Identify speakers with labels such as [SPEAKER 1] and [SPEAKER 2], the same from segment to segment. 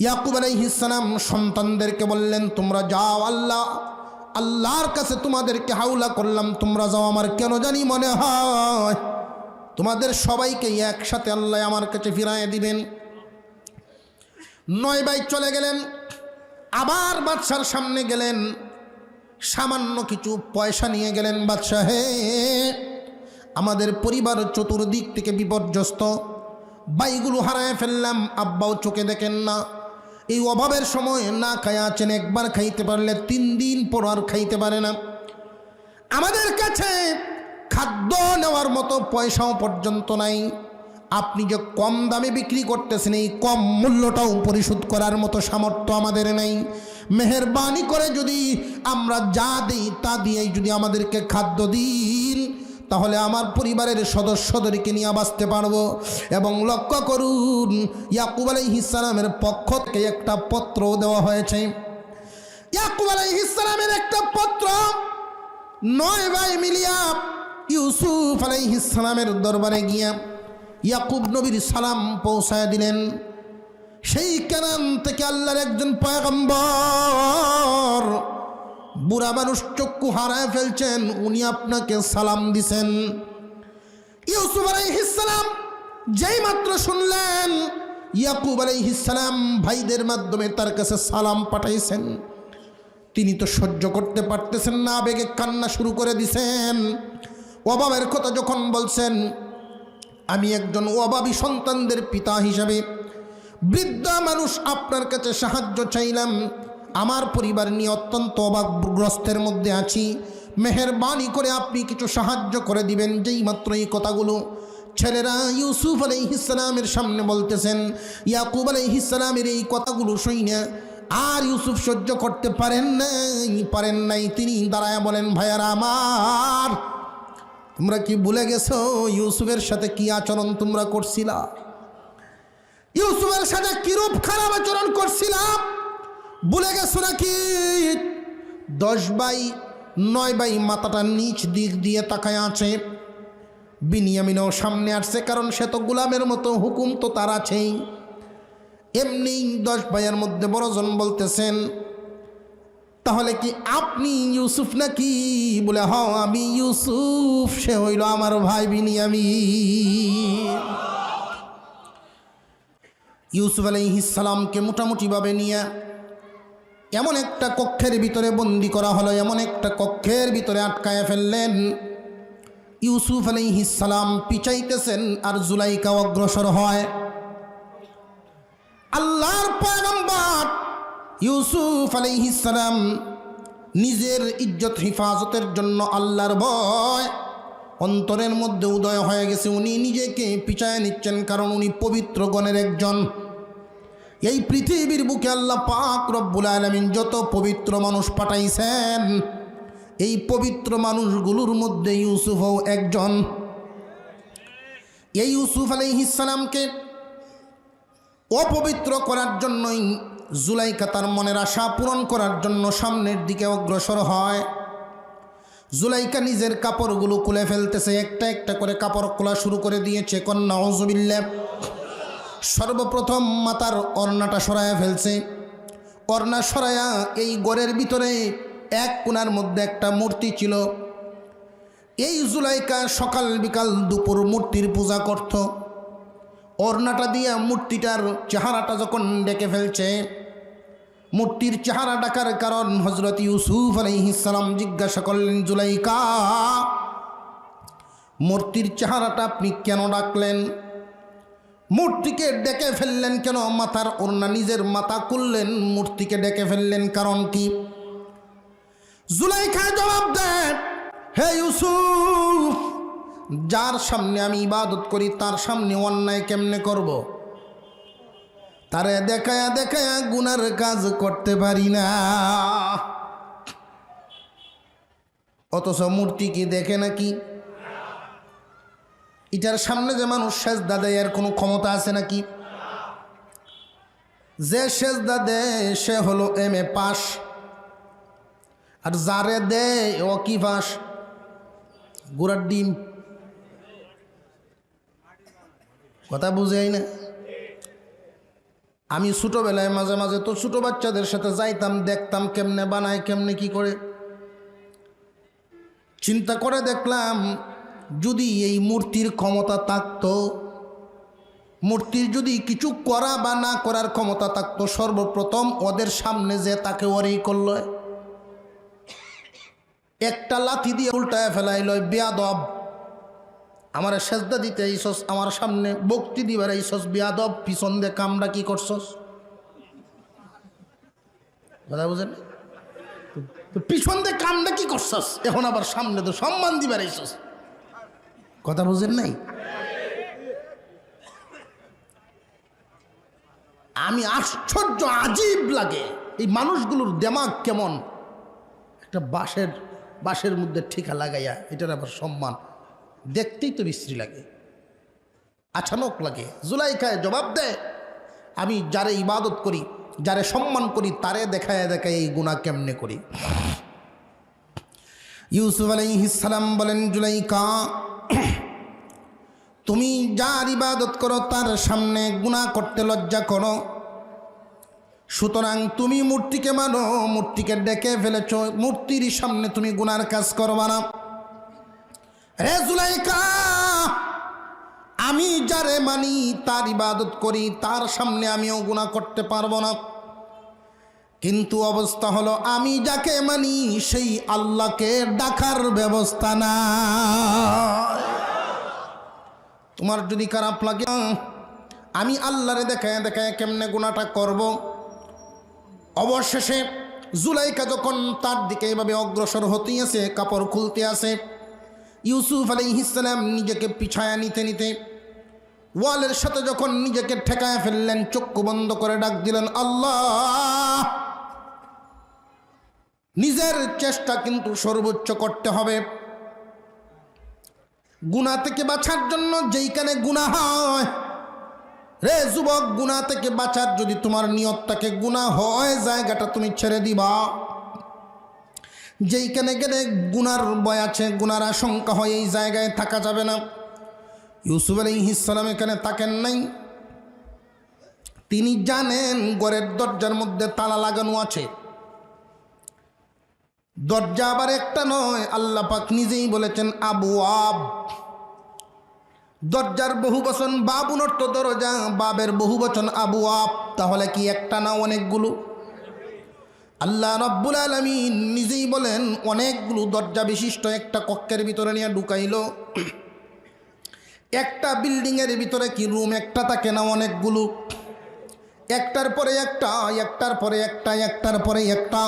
[SPEAKER 1] ইয়াকুব আলাইহিস সালাম সন্তানদেরকে বললেন, তোমরা যাও, আল্লাহর কাছে তোমাদেরকে হাওলা করলাম, তোমরা যাও। আমার কেন জানি মনে হয় তোমাদের সবাইকে একসাথে আল্লাহ আমার কাছে ফিরাইয়া দিবেন। 9 ভাই চলে গেলেন, আবার বাদশার সামনে গেলেন, সামান্য কিছু পয়সা নিয়ে গেলেন। বাদশা, হে, আমাদের পরিবার চতুর্দিক থেকে বিপর্যস্ত, ভাইগুলো হারায় ফেললাম, আব্বাও চোখে দেখেন না, এই অভাবের সময় না খায়া আছেন, একবার খাইতে পারলে 3 দিন পর আর খাইতে পারে না। আমাদের কাছে খাদ্য নেওয়ার মতো পয়সাও পর্যন্ত নাই। আপনি যে কম দামে বিক্রি করতেছেন, এই কম মূল্যটাও পরিশোধ করার মতো সামর্থ্য আমাদের নেই। মেহেরবানি করে যদি আমরা যা দিই তা দিয়েই যদি আমাদেরকে খাদ্য দিন, তাহলে আমার পরিবারের সদস্যদেরকে নিয়ে বাঁচতে পারবো। এবং লক্ষ্য করুন, ইয়াকুব আলাইহিস সালামের পক্ষ থেকে একটা পত্র দেওয়া হয়েছে। ইয়াকুব আলাইহিস সালামের একটা পত্র 9 ভাই মিলিয়া ইউসুফ আলাইহিস সালামের দরবারে গিয়া ইয়াকুব নবীর সালাম পৌঁছায় দিলেন। সেই কানান থেকে আল্লাহর একজন পয়গম্বর, বুড়া মানুষ চক্ষু হারায় ফেলছেন, উনি আপনাকে সালাম দিছেন। ইউসুফ আলাইহিস সালাম যেই মাত্র শুনলেন ইয়াকুব আলাইহিস সালাম ভাইদের মাধ্যমে তার কাছে সালাম পাঠাইছেন, তিনি তো সহ্য করতে পারতেছেন না, আবেগে কান্না শুরু করে দিছেন। অভাবের কথা যখন বলছেন, আমি একজন অভাবী সন্তানদের পিতা হিসাবে বৃদ্ধ মানুষ আপনার কাছে সাহায্য চাইলাম, আমার পরিবার নিয়ে অত্যন্ত অভাবগ্রস্তের মধ্যে আছি, মেহেরবানি করে আপনি কিছু সাহায্য করে দিবেন। যেই মাত্র এই কথাগুলো ছেলেরা ইউসুফ আলাইহিস সালামের সামনে বলতেছেন, ইয়াকুব আলাইহিস সালামের এই কথাগুলো শুনে আর ইউসুফ সহ্য করতে পারেন নাই। তিনি দাঁড়ায় বলেন, ভাইয়ারা আমার, তোমরা কি ভুলে গেছো ইউসুফের সাথে কি আচরণ তোমরা করছিলা? ইউসুফের সাথে কিরূপ খারাপ আচরণ করছিলাম ভুলে গেছো নাকি? 10 ভাই 9 ভাই মাথাটা নিচ দিক দিয়ে তাকায় আছে। বিনিয়ামিনও সামনে আসছে, কারণ সে তো গোলামের মতো, হুকুম তো তার আছেই। এমনি 10 ভাইয়ের মধ্যে বড়জন বলতেছেন, তাহলে কি আপনি ইউসুফ নাকি? বলে, হ্যাঁ আমি ইউসুফ, সে হইল আমার ভাই বিনিয়ামিন। ইউসুফ আলাইহিস সালামকে মোটামুটিভাবে নিয়ে এমন একটা কক্ষের ভিতরে বন্দি করা হলো, এমন একটা কক্ষের ভিতরে আটকায় ফেললেন। ইউসুফ আলাইহিস সালাম পিছাইতেছেন আর জুলাইকা অগ্রসর হয়। আল্লাহর পয়গম্বর ইউসুফ আলাইহিস সালাম নিজের ইজ্জত হিফাজতের জন্য আল্লাহর ভয় অন্তরের মধ্যে উদয় হয়ে গেছে। উনি নিজেকে পিছায় নিচ্ছেন, কারণ উনি পবিত্র গণের একজন। এই পৃথিবীর বুকে আল্লাহ পাক রব্বুল আলামিন যত পবিত্র মানুষ পাঠাইছেন, এই পবিত্র মানুষগুলোর মধ্যে ইউসুফও একজন। এই ইউসুফ আলাইহিস সালামকে অপবিত্র করার জন্যই জুলাইকা তার মনের আশা পূরণ করার জন্য সামনের দিকে অগ্রসর হয়। জুলাইকা নিজের কাপড়গুলো খুলে ফেলতেছে, একটা একটা করে কাপড় খোলা শুরু করে দিয়েছে। কন্যা নাউজুবিল্লাহ। সর্বপ্রথম মাথার ওড়নাটা সরায়া ফেলছে। ওড়না সরায়া এই ঘরের ভিতরে এক কোণার মধ্যে একটা মূর্তি ছিল। এই জুলাইকা সকাল বিকাল দুপুর মূর্তির পূজা করত। ওড়নাটা দিয়ে মূর্তিটার চেহারাটা যখন ডেকে ফেলছে, মূর্তির চেহারা ডাকার কারণ হযরত ইউসুফ আলাইহিস সালাম জিজ্ঞাসা করলেন, জুলাইকা, মূর্তির চেহারাটা আপনি কেন ডাকলেন? মূর্তিকে ডেকে ফেললেন কেন? মাথার ওড়না নিজের মাথা খুললেন, মূর্তিকে ডেকে ফেললেন, কারণ কি? জুলাইকা জবাব দেন, হে ইউসুফ, যার সামনে আমি ইবাদত করি তার সামনে অন্যায় কেমনে করব? তারে দেখায়া দেখায়া গুনার কাজ করতে পারি না। অথচ মূর্তি কি দেখে নাকি? এটার সামনে যে মানুষ সেজদা দেয় এর কোনো ক্ষমতা আছে নাকি? যে সেজদা দেয় সে হলো MA পাস, আর যারে দেয় ও কি পাস? গোড়ার ডিম। কথা বুঝাই না? আমি ছোটোবেলায় মাঝে মাঝে তো ছোটো বাচ্চাদের সাথে যাইতাম, দেখতাম কেমনে বানায়, কেমনে কি করে। চিন্তা করে দেখলাম যদি এই মূর্তির ক্ষমতা থাকতো, মূর্তির যদি কিছু করা বা না করার ক্ষমতা থাকতো, সর্বপ্রথম ওদের সামনে যে তাকে ওরেই করল, একটা লাথি দিয়ে উল্টায় ফেলাইল, বেয়াদব আমার সেজদা দিতে আইসস, আমার সামনে বক্তি দিবার আইসস, বেয়াদব পিছন দিয়ে কামড়া কি করছস? কথা বুঝেন? পিছন দিয়ে কামড়া কি করছস, এখন আবার সামনে তো সম্মান দিবার আইসস। কথা বুঝেন নাই? আমি আশ্চর্য, আজীব লাগে এই মানুষগুলোর দেমাগ কেমন। একটা বাঁশের মধ্যে ঠিকা লাগাইয়া এটার আবার সম্মান, দেখতেই তো বিশ্রী লাগে, আচানক লাগে। জুলাইখায় জবাব দেয়, আমি যারে ইবাদত করি, যারে সম্মান করি, তারে দেখায় দেখায় এই গুনাহ কেমনে করি। ইউসুফ আলাইহিস সালাম বলেন, জুলাইখা তুমি যার ইবাদত করো তার সামনে গুনাহ করতে লজ্জা করো, সুতরাং তুমি মূর্তিকে মানো, মূর্তিকে ডেকে ফেলেছ, মূর্তির সামনে তুমি গুনার কাজ করবা না। রে জুলাইখা, আমি যারে মানি, তার ইবাদত করি, তার সামনে আমিও গুনাহ করতে পারবো না। কিন্তু অবস্থা হলো আমি যাকে মানি সেই আল্লাহকে ডাকার ব্যবস্থা না। তোমার যদি খারাপ লাগে, আমি আল্লাহরে দেখায় দেখায় কেমনে গুনাহটা করব। অবশেষে জুলাইখা যখন তার দিকে এভাবে অগ্রসর হতেই আছে, কাপড় খুলতে আছে, ইউসুফ আলাইহিস সালাম নিজেকে পিছায়া নিতে নিতে ওয়ালের সাথে যখন নিজেকে ঠেকায় ফেললেন, চক্ষু বন্ধ করে ডাক দিলেন, আল্লাহ। নিজের চেষ্টা কিন্তু সর্বোচ্চ করতে হবে। গুনাহ থেকে বাঁচার জন্য যেইখানে গুনাহ হয়, রে যুবক, গুনাহ থেকে বাঁচার যদি তোমার নিয়ত থাকে, গুনাহ হয় জায়গাটা তুমি ছেড়ে দিবা। যেইখানে গেলে গুনার ভয় আছে, গুনার আশঙ্কা হয়, এই জায়গায় থাকা যাবে না। ইউসুফ আলাইহিস সালাম এখানে থাকেন নাই। তিনি জানেন ঘরের দরজার মধ্যে তালা লাগানো আছে। দরজা আবার একটা নয়, আল্লাহ পাক নিজেই বলেছেন আবওয়াব। দরজার বহুবচন বাবুন অর্থ দরজা, বাবের বহুবচন আবওয়াব। তাহলে কি একটা না অনেকগুলো? আল্লাহ রাব্বুল আলামিন নিজেই বলেন অনেকগুলো দরজা বিশিষ্ট একটা কক্ষের ভিতরে নিয়ে ঢুকাইল। একটা বিল্ডিংয়ের ভিতরে কি রুম একটা থাকে না অনেকগুলো? একটার পরে একটা, একটার পরে একটা, একটার পরে একটা,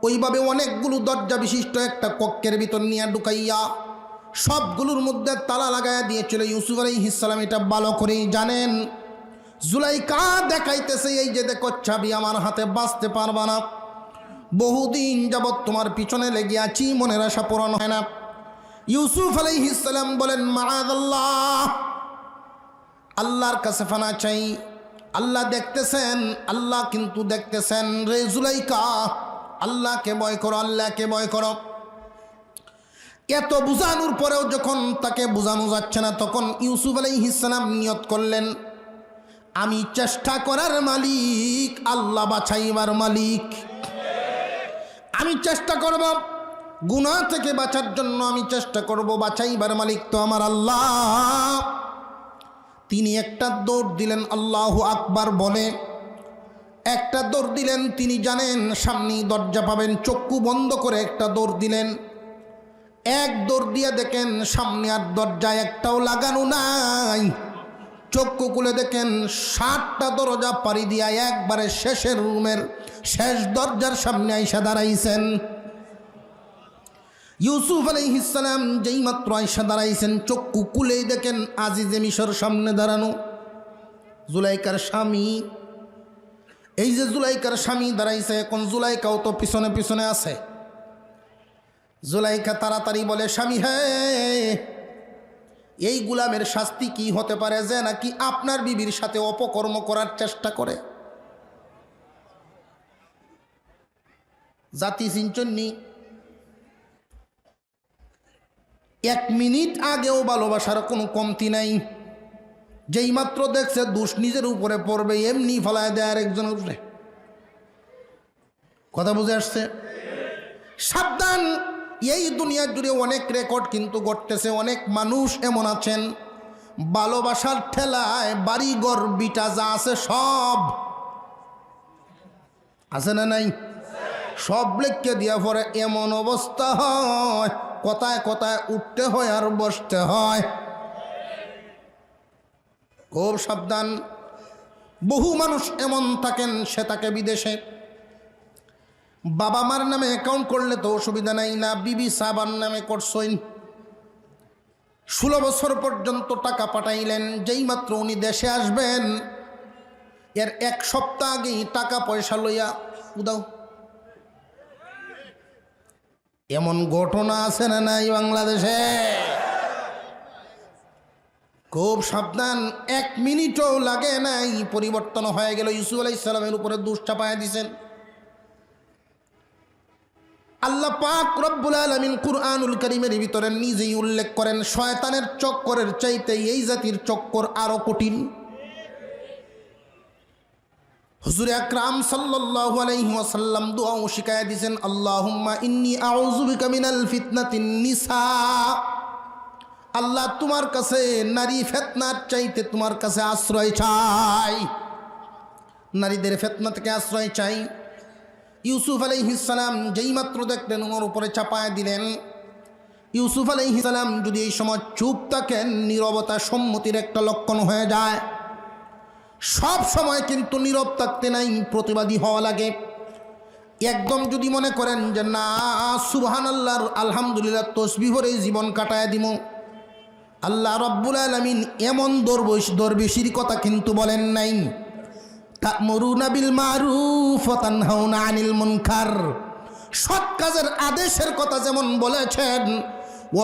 [SPEAKER 1] ওইভাবে অনেকগুলো দরজা বিশিষ্ট একটা কক্ষের ভিতর নিয়ে ঢুকাইয়া সবগুলোর মধ্যে তালা লাগাইয়া দিয়েছিল ইউসুফ আলাইহিস সালাম। এটা ভালো করেই জানেন। জুলাইখা দেখাইতেছে, এই যে দেখো চাবি আমার হাতে, বাঁচতে পারবা না, বহুদিন যাবৎ তোমার পিছনে লেগে আছি, মনের আশা পূরণ হয় না। ইউসুফ আলাইহিস সালাম বলেন, মাআযাল্লাহ, আল্লাহর কাছে ফানা চাই। আল্লাহ দেখতেছেন, আল্লাহ কিন্তু দেখতেছেন। রে জুলাইখা, আল্লাহকে ভয় করো, আল্লাহকে ভয় করো। এত বুঝানোর পরেও যখন তাকে বোঝানো যাচ্ছে না, তখন ইউসুফ আলাইহিস সালাম নিয়ত করলেন, আমি চেষ্টা করার মালিক, আল্লাহ বাছাইবার মালিক। আমি চেষ্টা করব গুনাহ থেকে বাঁচার জন্য, আমি চেষ্টা করব, বাছাইবার মালিক তো আমার আল্লাহ। তিনি একটা দৌড় দিলেন, আল্লাহু আকবার বলে একটা দৌড় দিলেন। তিনি জানেন সামনেই দরজা পাবেন, চক্ষু বন্ধ করে একটা দৌড় দিলেন। এক দৌড় দিয়ে দেখেন সামনে আর দরজা একটাও লাগানো নাই। চক্ষু খুলে দেখেন 7টা দরজা পাড়ি দিয়া একবারে শেষের রুমের শেষ দরজার সামনে আইসা দাঁড়াইছেন। ইউসুফ আলাইহিস সালাম যেই মাত্র আইসা দাঁড়াইছেন, চক্ষু খুলেই দেখেন আজিজে মিশর সামনে দাঁড়ানো, জুলাইখার স্বামী। এই যে জুলাইখার স্বামী দাঁড়াইছে, এখন জুলাইখাও তো পিছনে পিছনে আছে। জুলাইখা তাড়াতাড়ি বলে, স্বামী, হ্যাঁ, এই গুলামের শাস্তি কি হতে পারে যে নাকি আপনার বিবির সাথে অপকর্ম করার চেষ্টা করে? জাতি চিনচন্নি, 1 মিনিট আগেও ভালোবাসার কোনো কমতি নাই। যেই মাত্র দেখছে দোষ নিজের উপরে পড়বে এমনি ফলায় দেয় আরেকজনের উপরে। কথা বুঝে আসছে? সাবধান, এই দুনিয়া জুড়ে অনেক রেকর্ড কিন্তু ঘটতেছে। অনেক মানুষ এমন আছেন ভালোবাসার ঠেলায় বাড়িঘর বিটা যা আছে সব আছে না নাই, সব লেখকে দিয়া পরে এমন অবস্থা হয়, কথায় কথায় উঠতে হয় আর বসতে হয়। খুব সাবধান। বহু মানুষ এমন থাকেন, সে থাকে বিদেশে, বাবা মার নামে অ্যাকাউন্ট করলে তো অসুবিধা নাই না, বিবি সাহাবার নামে করছইন, 16 বছর পর্যন্ত টাকা পাঠাইলেন। যেই মাত্র উনি দেশে আসবেন এর 1 সপ্তাহ আগেই টাকা পয়সা লইয়া উদাও। এমন ঘটনা আছে না নাই বাংলাদেশে? খুব সাবধান। 1 মিনিটও লাগে নাই, পরিবর্তন হয়ে গেল। ইউসুফ আলাইহিস সালামের উপরে দোষ চাপায়া দিয়েছেন। আল্লাহ পাক রব্বুল আলামিন কুরআনুল কারীমের ভিতরে নিজেই উল্লেখ করেন, শয়তানের চক্করের চাইতে এই জাতির চক্কর আরো কঠিন। হুজুর আকরাম সাল্লাল্লাহু আলাইহি ওয়াসাল্লাম দোয়া শিখায়া দিয়েছেন, আল্লাহুম্মা ইন্নী আউযু বিকা মিনাল ফিতনাতিন নিসা। আল্লাহ তোমার কাছে নারী ফিতনার চাইতে তোমার কাছে আশ্রয় চাই, নারীদের ফিতনা থেকে আশ্রয় চাই। ইউসুফ আলাইহিস সালাম যেই মাত্র দেখলেন ওর উপরে চাপায় দিলেন। ইউসুফ আলাইহিস সালাম যদি এই সময় চুপ থাকেন, নীরবতা সম্মতির একটা লক্ষণ হয়ে যায়। সব সময় কিন্তু নীরব থাকতে নাই, প্রতিবাদী হওয়া লাগে। একদম যদি মনে করেন যে না সুবহানাল্লাহ আলহামদুলিল্লাহ তসবিহ ভরে জীবন কাটায় দিব, আল্লাহ রাব্বুল আলামিন এমন দরবেশির কথা কিন্তু বলেন নাই। তা'মুরুনা বিল মারুফ ওয়া তানহাউনা আনিল মুনকার। সৎ কাজের আদেশের কথা যেমন বলেছেন,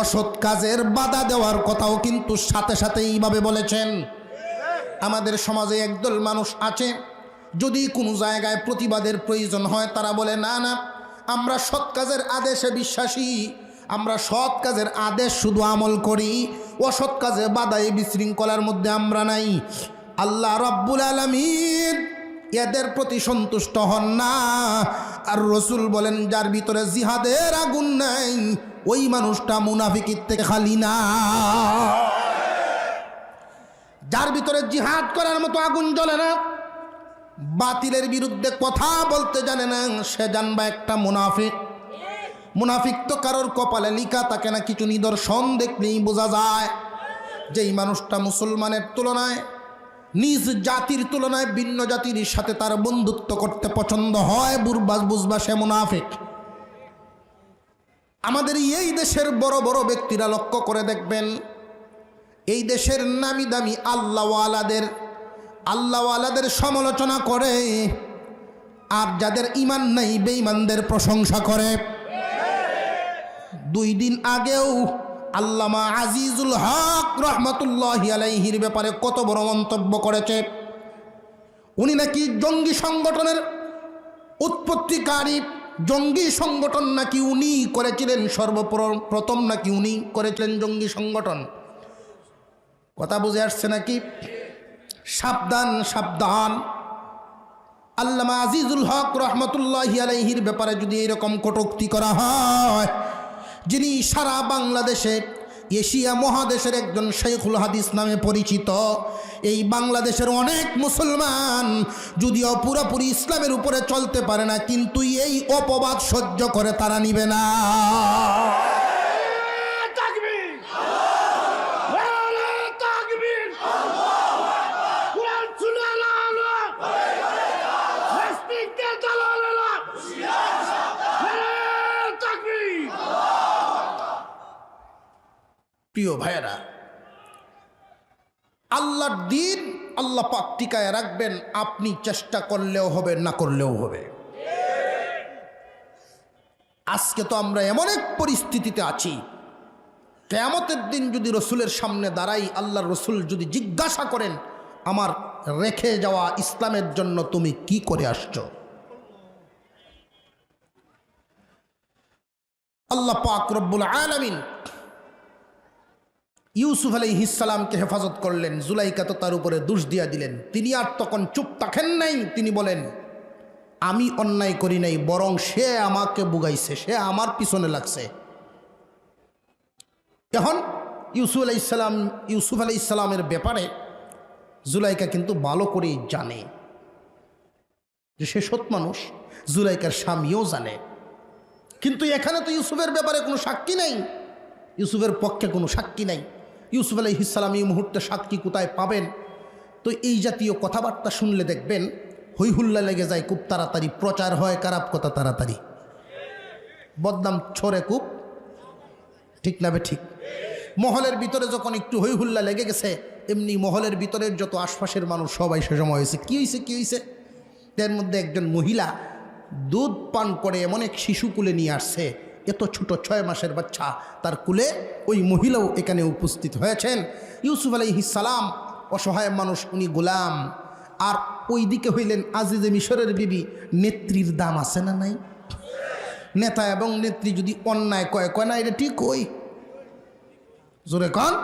[SPEAKER 1] অসৎ কাজের বাধা দেওয়ার কথাও কিন্তু সাথে সাথে এইভাবে বলেছেন। আমাদের সমাজে একদল মানুষ আছে, যদি কোনো জায়গায় প্রতিবাদের প্রয়োজন হয় তারা বলে না না আমরা সৎ কাজের আদেশে বিশ্বাসী, আমরা সৎ কাজের আদেশ শুধু আমল করি, অসৎ কাজে বাধায় বিশৃঙ্খলার মধ্যে আমরা নাই। আল্লাহ রাব্বুল আলামিন এদের প্রতি সন্তুষ্ট হন না। আর রসুল বলেন যার ভিতরে জিহাদের আগুন নাই ওই মানুষটা মুনাফিকের থেকে খালি না। যার ভিতরে জিহাদ করার মতো আগুন জ্বলে না, বাতিলের বিরুদ্ধে কথা বলতে জানে না, সে জানবা একটা মুনাফিক। মুনাফিক তো কারোর কপালে লিখা থাকে না, কিছু নিদর্শন দেখলেই বোঝা যায়। যেই মানুষটা মুসলমানের তুলনায়, নিজ জাতির তুলনায় ভিন্ন জাতির সাথে তার বন্ধুত্ব করতে পছন্দ হয়, বুঝবা সে মুনাফিক। আমাদের এই দেশের বড় বড় ব্যক্তিরা লক্ষ্য করে দেখবেন, এই দেশের নামি দামি আল্লাহওয়ালাদের সমালোচনা করে, আর যাদের ঈমান নাই বেঈমানদের প্রশংসা করে। 2 দিন আগেও আল্লামা আজিজুল হক রহমতুল্লাহি আলাইহির ব্যাপারে কত বড় মন্তব্য করেছে। উনি নাকি জঙ্গি সংগঠনের উৎপত্তিকারী, জঙ্গি সংগঠন নাকি উনি করেছিলেন, সর্বপ্রথম নাকি উনি করেছিলেন জঙ্গি সংগঠন। কথা বুঝে আসছে নাকি? সাবধান সাবধান। আল্লামা আজিজুল হক রহমতুল্লাহি আলাইহির ব্যাপারে যদি এরকম কটূক্তি করা হয়, যিনি সারা বাংলাদেশে এশিয়া মহাদেশের একজন শেখুল হাদিস নামে পরিচিত, এই বাংলাদেশের অনেক মুসলমান যদিও পুরোপুরি ইসলামের উপরে চলতে পারে না, কিন্তু এই অপবাদ সহ্য করে তারা নিবে না। প্রিয় ভাইয়েরা, আল্লাহর দ্বীন আল্লাহ পাক টিকায় রাখবেন, আপনি চেষ্টা করলেও হবে, না করলেও হবে। আজকে তো আমরা এমন এক পরিস্থিতিতে আছি, কিয়ামতের দিন যদি রসুলের সামনে দাঁড়াই, আল্লাহর রসুল যদি জিজ্ঞাসা করেন আমার রেখে যাওয়া ইসলামের জন্য তুমি কি করে আসছো, আল্লাহ পাক রব্বুল আলামিন ইউসুফ আলাইহিস সালামকে হেফাজত করলেন। জুলাইকা তো তার উপরে দোষ দিয়া দিলেন। তিনি আর তখন চুপ থাকেন নাই। তিনি বলেন, আমি অন্যায় করি নাই, বরং সে আমাকে বুগাইছে, সে আমার পিছনে লাগছে। এখন ইউসুফ আলাইহিস সালামের ব্যাপারে জুলাইকা কিন্তু ভালো করেই জানে যে সে সৎ মানুষ। জুলাইকার স্বামীও জানে। কিন্তু এখানে তো ইউসুফের ব্যাপারে কোনো সাক্ষী নাই, ইউসুফের পক্ষে কোনো সাক্ষী নাই। ইউসুফ আলাইহিস সালাম এই মুহূর্তে সাক্ষী কোথায় পাবেন? তো এই জাতীয় কথাবার্তা শুনলে দেখবেন হইহুল্লা লেগে যায়, খুব তাড়াতাড়ি প্রচার হয়, খারাপ কথা তাড়াতাড়ি, বদনাম ছড়ে খুব, ঠিক না বে ঠিক? মহলের ভিতরে যখন একটু হইহুল্লা লেগে গেছে, এমনি মহলের ভিতরের যত আশপাশের মানুষ সবাই সে সময় হয়েছে, কী হয়েছে কী হয়েছে। এর মধ্যে একজন মহিলা দুধ পান করে এমন এক শিশু কুলে নিয়ে আসছে, এত ছোট 6 মাসের বাচ্চা তার কুলে। ওই মহিলাও এখানে উপস্থিত হয়েছেন। ইউসুফ আলাইহিস সালাম অসহায় মানুষ, উনি গোলাম। আর ওই দিকে হইলেন আজিজে মিশরের বিবি। নেত্রীর দাম আছে না নাই? নেতা এবং নেত্রী যদি অন্যায় কয়, কয় না এটা ঠিক, ওই জোরে কন।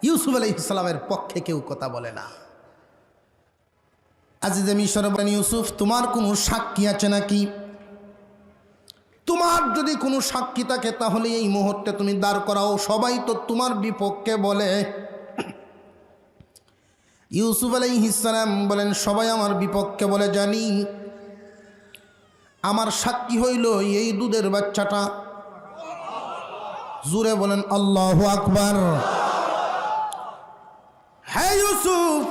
[SPEAKER 1] ইউসুফ আলাইহিস সালামের পক্ষে কেউ কথা বলে না। আজিজে মিশর বলেন, ইউসুফ তোমার কোনো সাক্ষী আছে নাকি? তোমার যদি কোনো সাক্ষী থাকে তাহলে এই মুহূর্তে তুমি দাঁড় করাও, সবাই তো তোমার বিপক্ষে বলে। ইউসুফ আলাইহিস সালাম বলেন, সবাই আমার বিপক্ষে বলে জানি, আমার সাক্ষী হইল এই দুধের বাচ্চাটা। জোরে বলেন আল্লাহু আকবার। হ্যাঁ ইউসুফ,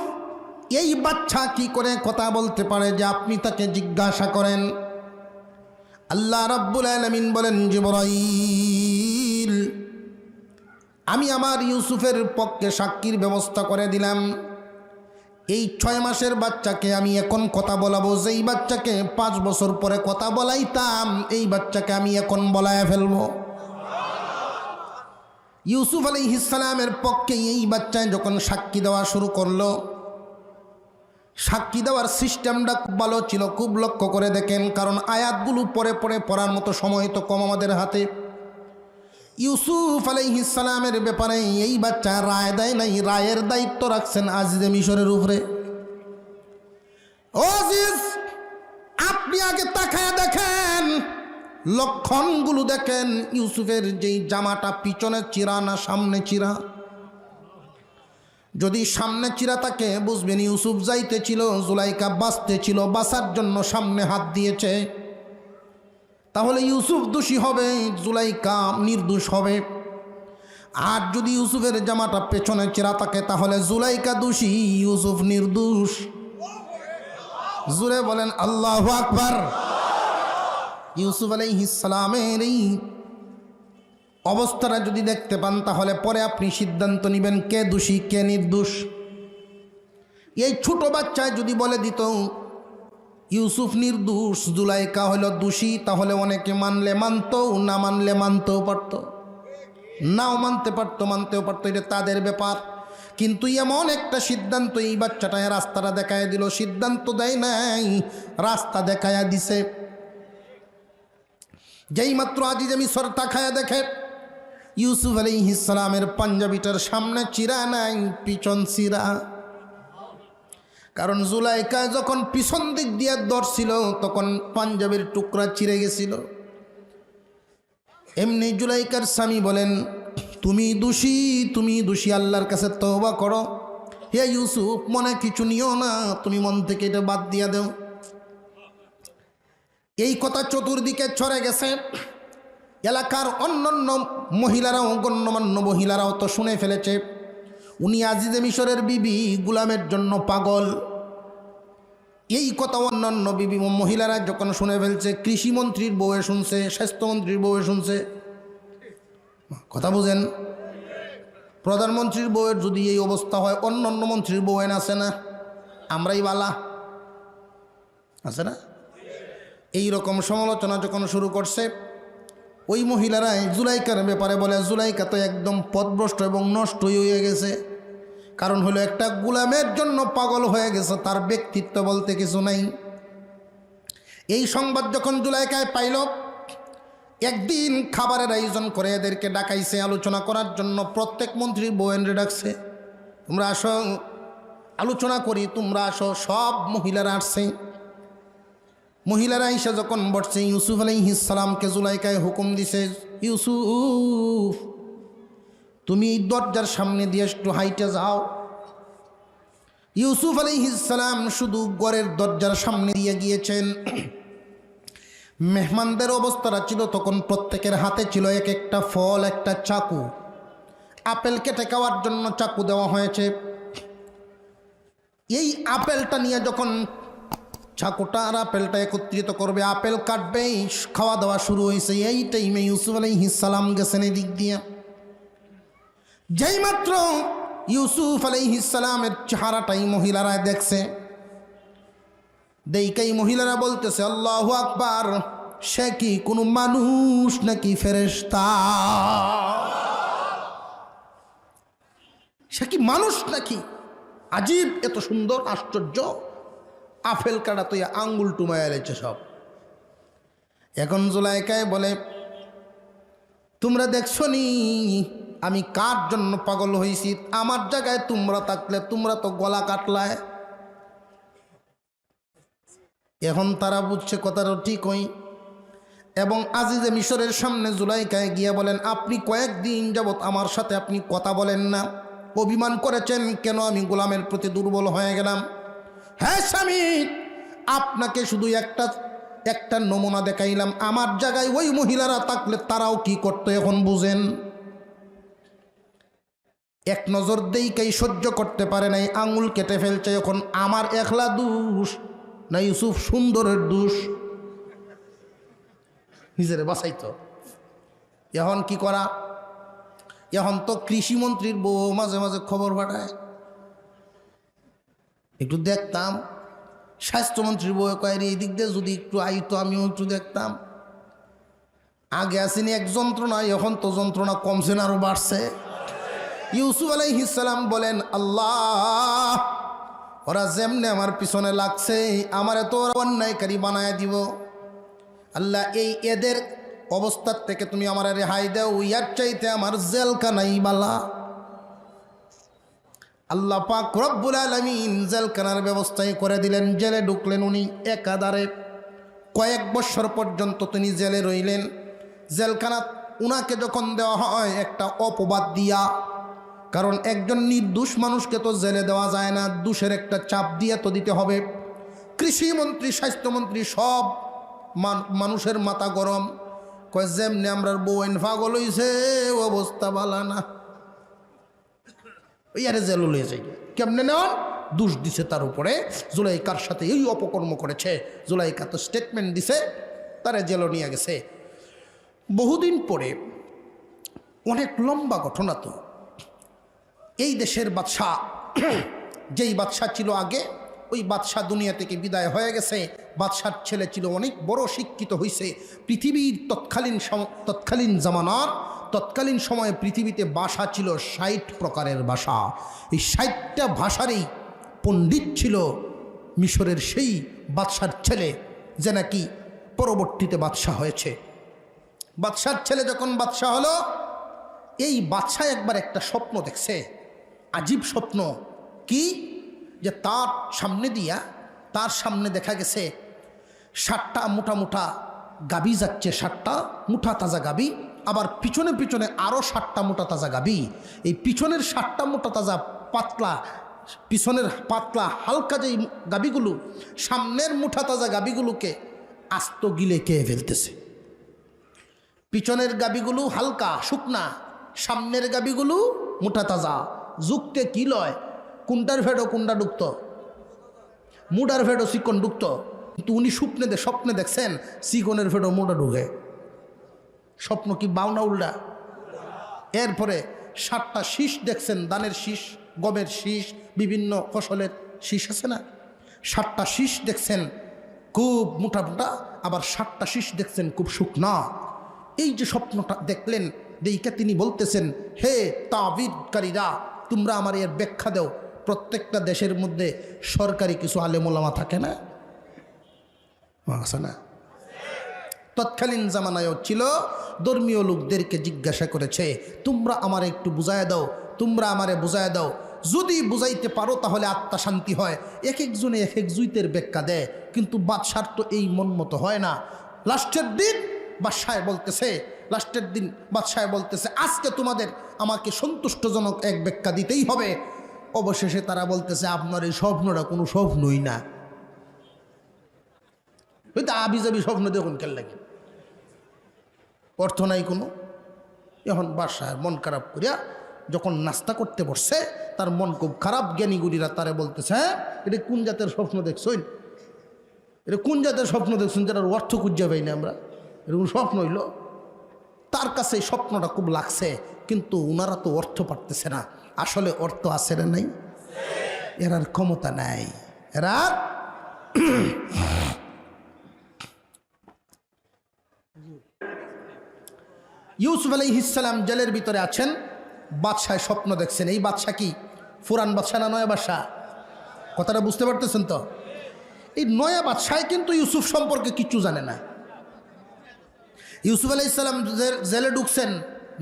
[SPEAKER 1] এই বাচ্চা কি করে কথা বলতে পারে যে আপনি তাকে জিজ্ঞাসা করেন? আল্লাহ রাব্বুল আলামিন বলেন, জিবরাইল, আমি আমার ইউসুফের পক্ষে সাক্ষীর ব্যবস্থা করে দিলাম। এই 6 মাসের বাচ্চাকে আমি এখন কথা বলাবো, যেই বাচ্চাকে 5 বছর পরে কথা বলাইতাম, এই বাচ্চাকে আমি এখন বলায় ফেলবো। ইউসুফ আলাইহিস সালামের পক্ষে এই বাচ্চায় যখন সাক্ষী দেওয়া শুরু করলো, সাক্ষী দেওয়ার সিস্টেমটা খুব ভালো ছিল, খুব লক্ষ্য করে দেখেন, কারণ আয়াতগুলো পরে পরে পড়ার মতো সময় তো কম আমাদের হাতে। ইউসুফ আলাইহিস সালামের ব্যাপারে এই বাচ্চা রায় দেয় নাই, রায়ের দায়িত্ব রাখছেন আজিজে মিশরের উপরে। ও আজিজ, আপনি আগে তাকায় দেখেন, লক্ষণগুলো দেখেন। ইউসুফের যেই জামাটা পিছনে চিরা না সামনে চিরা? যদি সামনে চিরা থাকে বুঝবেন ইউসুফ যাইতেছিল, জুলাইকা বাঁচতেছিল, বাঁচার জন্য সামনে হাত দিয়েছে, তাহলে ইউসুফ দোষী হবে, জুলাইকা নির্দোষ হবে। আর যদি ইউসুফের জামাটা পেছনে চিরা থাকে তাহলে জুলাইকা দোষী, ইউসুফ নির্দোষ। জুরে বলেন আল্লাহু আকবার। ইউসুফ আলাইহিস সালামের এই অবস্থাটা যদি দেখতে পান তাহলে পরে আপনি সিদ্ধান্ত নেবেন কে দোষী কে নির্দোষ। এই ছোট বাচ্চায় যদি বলে দিত ইউসুফ নির্দোষ, জুলাইকা হলো দোষী, তাহলে অনেকে মানলে মানতো, না মানলে মানতেও পারত, নাও মানতে পারতো, মানতেও পারতো, এটা তাদের ব্যাপার। কিন্তু এমন একটা সিদ্ধান্ত এই বাচ্চাটায় রাস্তাটা দেখায় দিল। সিদ্ধান্ত দেয় নাই, রাস্তা দেখায়া দিছে। যেই মাত্র আজিজে মিশর তাকায়া দেখে ইউসুফ আলাইহিস সালামের পাঞ্জাবিটার সামনে চিরা নাই, পিছন চিরা। কারণ জুলাইকা যখন পিছন দিক দিয়ে ধরছিল তখন পাঞ্জাবির টুকরা চিরে গেছিল। এমনি জুলাইকার স্বামী বলেন, তুমি দোষী, তুমি দোষী, আল্লাহর কাছে তওবা করো। হে ইউসুফ, মনে কিছু নিও না, তুমি মন থেকে এটা বাদ দিয়া দাও। এই কথা চতুর্দিকে ছড়ে গেছে। এলাকার অন্যান্য মহিলারাও, গণ্যমান্য মহিলারাও তো শুনে ফেলেছে উনি আজিজে মিশরের বিবি, গোলামের জন্য পাগল। এই কথা অন্যান্য বিবি মহিলারা যখন শুনে ফেলছে, কৃষিমন্ত্রীর বউয়ে শুনছে, স্বাস্থ্যমন্ত্রীর বউয়ে শুনছে, কথা বুঝেন? প্রধানমন্ত্রীর বউয়ের যদি এই অবস্থা হয়, অন্যান্য মন্ত্রীর বউয়েন আছে না? আমরাই বালা, আছে না? এই রকম সমালোচনা যখন শুরু করছে, ওই মহিলারা জুলাইকার ব্যাপারে বলে, জুলাইকা তো একদম পথভ্রষ্ট এবং নষ্ট হয়ে গেছে। কারণ হলো একটা গোলামের জন্য পাগল হয়ে গেছে, তার ব্যক্তিত্ব বলতে কিছু নাই। এই সংবাদ যখন জুলাইকায় পাইল, একদিন খাবারের আয়োজন করে এদেরকে ডাকাইছে আলোচনা করার জন্য। প্রত্যেক মন্ত্রীর বউয়েনরে ডাকছে, তোমরা আসো আলোচনা করি, তোমরা আসো। সব মহিলারা আসছে। মহিলারা এসে যখন বসছে, ইউসুফ আলাইহিস সালামকে জুলাইকায় হুকুম দিছে, ইউসুফ তুমি দরজার সামনে দিয়ে একটু হাইটে যাও। ইউসুফ আলাইহিস সালাম শুধু ঘরের দরজার সামনে দিয়ে গিয়েছেন। মেহমানদের অবস্থাটা ছিল তখন প্রত্যেকের হাতে ছিল এক একটা ফল, একটা চাকু। আপেল কেটে খাওয়ার জন্য চাকু দেওয়া হয়েছে। এই আপেলটা নিয়ে যখন চাকুটা আর আপেলটা একত্রিত করবে, আপেল কাটবেই, খাওয়া দাওয়া শুরু হয়েছে। এই টাইমে ইউসুফ আলাইহিস সালাম গেছেন এদিক দিয়ে। যেই মাত্র ইউসুফ আলাইহিস সালামের চেহারাটাই মহিলারা দেখছে, দেইকাই মহিলারা বলতেছে, আল্লাহু আকবার, সে কি কোনো মানুষ নাকি ফেরেশতা? সে কি মানুষ নাকি? আজীব, এত সুন্দর, আশ্চর্য। আপেল কাটা তো আঙ্গুল টুমায় এলেছে সব। এখন জুলাইকায় বলে, তোমরা দেখছো নি আমি কার জন্য পাগল হয়েছি? আমার জায়গায় তোমরা থাকলে তোমরা তো গলা কাটলায়। এখন তারা বুঝছে কথাটা ঠিক হই। এবং আজিজে মিশরের সামনে জুলাইকায় গিয়া বলেন, আপনি কয়েকদিন যাবৎ আমার সাথে আপনি কথা বলেন না, অভিমান করেছেন কেন? আমি গোলামের প্রতি দুর্বল হয়ে গেলাম। হ্যাঁ স্বামী, আপনাকে শুধু একটা নমুনা দেখাইলাম। আমার জায়গায় ওই মহিলারা থাকলে তারাও কি করতো এখন বুঝেন। এক নজর দেইকাই সহ্য করতে পারে নাই, আঙুল কেটে ফেলছে। এখন আমার একলা দোষ না ইউসুফ সুন্দরের দোষ? নিজেরে বাঁচাইতো। এখন কি করা? এখন তো কৃষিমন্ত্রীর বউ মাঝে মাঝে খবর পাঠায়, একটু দেখতাম। স্বাস্থ্যমন্ত্রীর বউ কয়, এই দিক দিয়ে যদি একটু আইতো আমিও একটু দেখতাম। আগে আসেনি এক যন্ত্রণা, এখন তো যন্ত্রণা কমছে না, আরো বাড়ছে। ইউসুফ আলাইহিস সালাম বলেন, আল্লাহ, ওরা যেমনে আমার পিছনে লাগছে আমারে তো ওরা অন্যায়কারী বানায় দিব। আল্লাহ, এই এদের অবস্থার থেকে তুমি আমার রেহাই দাও, ইয়ার চাইতে আমার জেলখানাই বালা। আল্লাহ পাক রব্বুল আলামিন জেলখানার ব্যবস্থাই করে দিলেন। জেলে ঢুকলেন উনি একাধারে। কয়েক বছর পর্যন্ত তিনি জেলে রইলেন। জেলখানা উনাকে যখন দেওয়া হয় একটা অপবাদ দিয়া, কারণ একজন নির্দোষ মানুষকে তো জেলে দেওয়া যায় না, দোষের একটা চাপ দিয়ে তো দিতে হবে। কৃষিমন্ত্রী, স্বাস্থ্যমন্ত্রী সব মানুষের মাথা গরম। কয় যেমনি আমরা বউন পাগল হইছে অবস্থা বালা না, ইয়ারে জেল লয়ে যাই। কেমনে নেওয়ান? দোষ দিছে তার উপরে, জুলাইকার সাথে এই অপকর্ম করেছে। জুলাইকা তো স্টেটমেন্ট দিছে, তারা জেল নিয়ে গেছে। বহুদিন পরে, অনেক লম্বা ঘটনা তো। এই দেশের বাদশাহ, যেই বাদশাহ ছিল আগে, ওই বাদশাহ দুনিয়া থেকে বিদায় হয়ে গেছে। বাদশার ছেলে ছিল অনেক বড় শিক্ষিত হয়েছে। পৃথিবীর তৎকালীন জামানার তৎকালীন সময়ে পৃথিবীতে ভাষা ছিল ৬০ প্রকারের ভাষা। এই ৬০টা ভাষারই পণ্ডিত ছিল মিশরের সেই বাদশার ছেলে, যে নাকি পরবর্তীতে বাদশাহ হয়েছে। বাদশার ছেলে যখন বাদশাহ হলো, এই বাদশাহ একবার একটা স্বপ্ন দেখছে, আজীব স্বপ্ন। কি? যে তার সামনে দেখা গেছে ৭টা মোটা মোটা গাবি যাচ্ছে, ৭টা মোটা তাজা গাবি। আবার পিছনে পিছনে আরও ৭টা মোটা তাজা গাবি। এই পিছনের ৭টা মোটা তাজা পাতলা, পিছনের পাতলা হালকা যেই গাবিগুলো সামনের মোটা তাজা গাবিগুলোকে আস্ত গিলে খেয়ে ফেলতেছে। পিছনের গাবিগুলো হালকা শুকনা, সামনের গাবিগুলো মোটা তাজা। যুক্তে কি লয়? কোনটার ফেডো কোনটা ডুক্ত? মুডার ফেডো চিকন ডুক্ত। কিন্তু উনি স্বপ্নে দেখছেন চিকনের ফেডো মোটা ঢুকে। স্বপ্ন কি বাউনা উল্টা? এরপরে 7টা শীষ দেখছেন, ধানের শীষ, গমের শীষ, বিভিন্ন ফসলের শীষ আছে না? 7টা শীষ দেখছেন খুব মোটা মোটা, আবার 7টা শীষ দেখছেন খুব শুকনা। এই যে স্বপ্নটা দেখলেন, দেইকা তিনি বলতেছেন, হে তাবিদকারীরা, তোমরা আমার এর ব্যাখ্যা দাও। প্রত্যেকটা দেশের মধ্যে সরকারি কিছু আলেম ওলামা থাকে না? আছে না? তৎকালীন জামানায়ও ছিল। ধর্মীয় লোকদেরকে জিজ্ঞাসা করেছে, তোমরা আমারে একটু বুঝায় দাও, তোমরা আমারে বুঝায় দাও, যদি বুঝাইতে পারো তাহলে আত্মা শান্তি হয়। এক একজনে এক এক জুইতের ব্যাখ্যা দেয়, কিন্তু বাদশার তো এই মন মতো হয় না। লাস্টের দিন বাদশাহ বলতেছে আজকে তোমাদের আমাকে সন্তুষ্টজনক এক ব্যাখ্যা দিতেই হবে। অবশেষে তারা বলতেছে আপনার এই স্বপ্নটা কোনো স্বপ্নই না, হয়তো আবিজাবি স্বপ্ন দেখুন কেন লাগে, অর্থ নাই কোনো। এখন বাদশাহ মন খারাপ করিয়া যখন নাস্তা করতে বসছে, তার মন খুব খারাপ। জ্ঞানীগুড়িরা তারে বলতেছে, হ্যাঁ এটা কোন জাতের স্বপ্ন দেখছই, এটা কোন জাতের স্বপ্ন দেখছেন যেটার অর্থ খুঁজে পাই না আমরা, এরকম স্বপ্ন হইল। তার কাছে এই স্বপ্নটা খুব লাগছে, কিন্তু ওনারা তো অর্থ পারতেছে না। আসলে অর্থ আছে না নাই, এরার ক্ষমতা নাই। এরা ইউসুফ আলাইহিস সালাম জেলের ভিতরে আছেন, বাদশাহ স্বপ্ন দেখছেন। এই বাদশাহ কি পুরান বাদশাহ না নয়া বাদশাহ? কথাটা বুঝতে পারতেছেন তো? এই নয়া বাদশাহ কিন্তু ইউসুফ সম্পর্কে কিছু জানে না। ইউসুফ আলাইহিস সালাম জেলে ঢুকছেন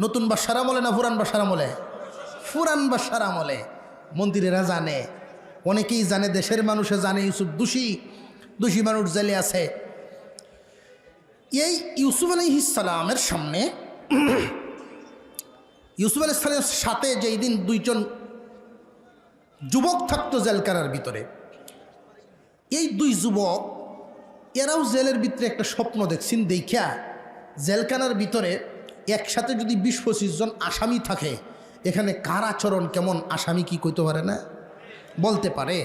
[SPEAKER 1] নতুন বাদশার আমলে না পুরান বাদশার আমলে? পুরান বাদশার আমলে। মন্ত্রীরা জানে, অনেকেই জানে, দেশের মানুষে জানে ইউসুফ দোষী মানুষ জেলে আছে। এই ইউসুফ আলাইহিস সালামের সামনে, ইউসুফ আলাইহিস সালামের সাথে যেই দিন দুইজন যুবক থাকতো জেলখানার ভিতরে, এই দুই যুবক এরাও জেলের ভিতরে একটা স্বপ্ন দেখছেন। দেখিয়া জেলখানার ভিতরে একসাথে যদি 20-25 জন আসামি থাকে, এখানে কার আচরণ কেমন আসামি কি কইতে পারে না, বলতে পারে।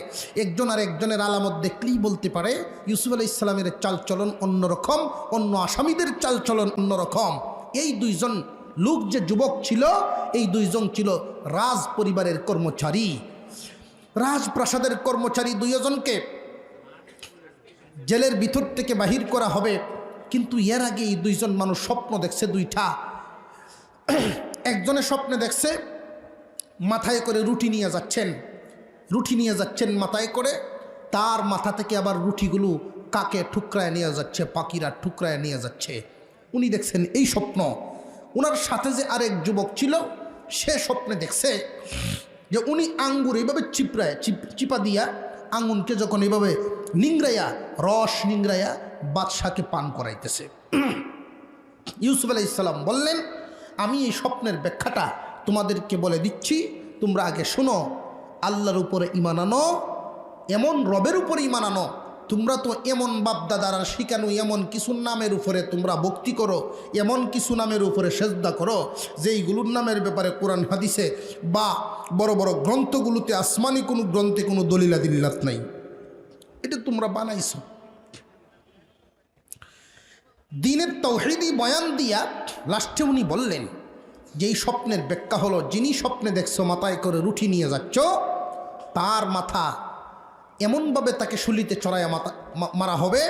[SPEAKER 1] একজন আর একজনের আলামত দেখলেই বলতে পারে ইউসুফ আলাইহিস সালামের চালচলন অন্যরকম, অন্য আসামিদের চালচলন অন্যরকম। এই দুইজন লোক যে যুবক ছিল, এই দুইজন ছিল রাজ পরিবারের কর্মচারী, রাজপ্রাসাদের কর্মচারী। দুইজনকে জেলের ভিতর থেকে বাহির করা হবে, কিন্তু এর আগে এই দুইজন মানুষ স্বপ্ন দেখছে দুইটা। একজনের স্বপ্নে দেখছে মাথায় করে রুটি নিয়ে যাচ্ছেন মাথায় করে, তার মাথা থেকে আবার রুটিগুলো কাকে ঠুকরায় নিয়ে যাচ্ছে, পাখিরা ঠুকরায় নিয়ে যাচ্ছে। উনি দেখছেন এই স্বপ্ন। ওনার সাথে যে আরেক যুবক ছিল, সে স্বপ্নে দেখছে যে উনি আঙ্গুর এইভাবে চিপা দিয়া আঙ্গুনকে যখন এইভাবে রস নিংড়াইয়া বাদশাকে পান করাইতেছে। ইউসুফ আলাইহিস সালাম বললেন, আমি এই স্বপ্নের ব্যাখ্যাটা তোমাদেরকে বলে দিচ্ছি, তোমরা আগে শোনো। আল্লাহর উপরে ঈমান আনো, এমন রবের উপরে ঈমান আনো। তোমরা তো এমন বাপদাদারা শিখানো এমন কিছু নামের উপরে তোমরা ভক্তি করো, এমন কিছু নামের উপরে সেজদা করো, যেইগুলোর নামের ব্যাপারে কোরআন হাদিসে বা বড় বড় গ্রন্থগুলোতে, আসমানি কোনো গ্রন্থে কোনো দলিলাত নাই। এটা তোমরা বানাইছো। দ্বীনের তাওহীদি বয়ান দিয়া লাস্টে উনি বললেন যে এই স্বপ্নের ব্যাখ্যা হলো, যিনি স্বপ্নে দেখছো মাথায় করে রুটি নিয়ে যাচ্ছ, তার মাথা এমনভাবে তাকে শুলিতে চড়াইয়া মারা হবে,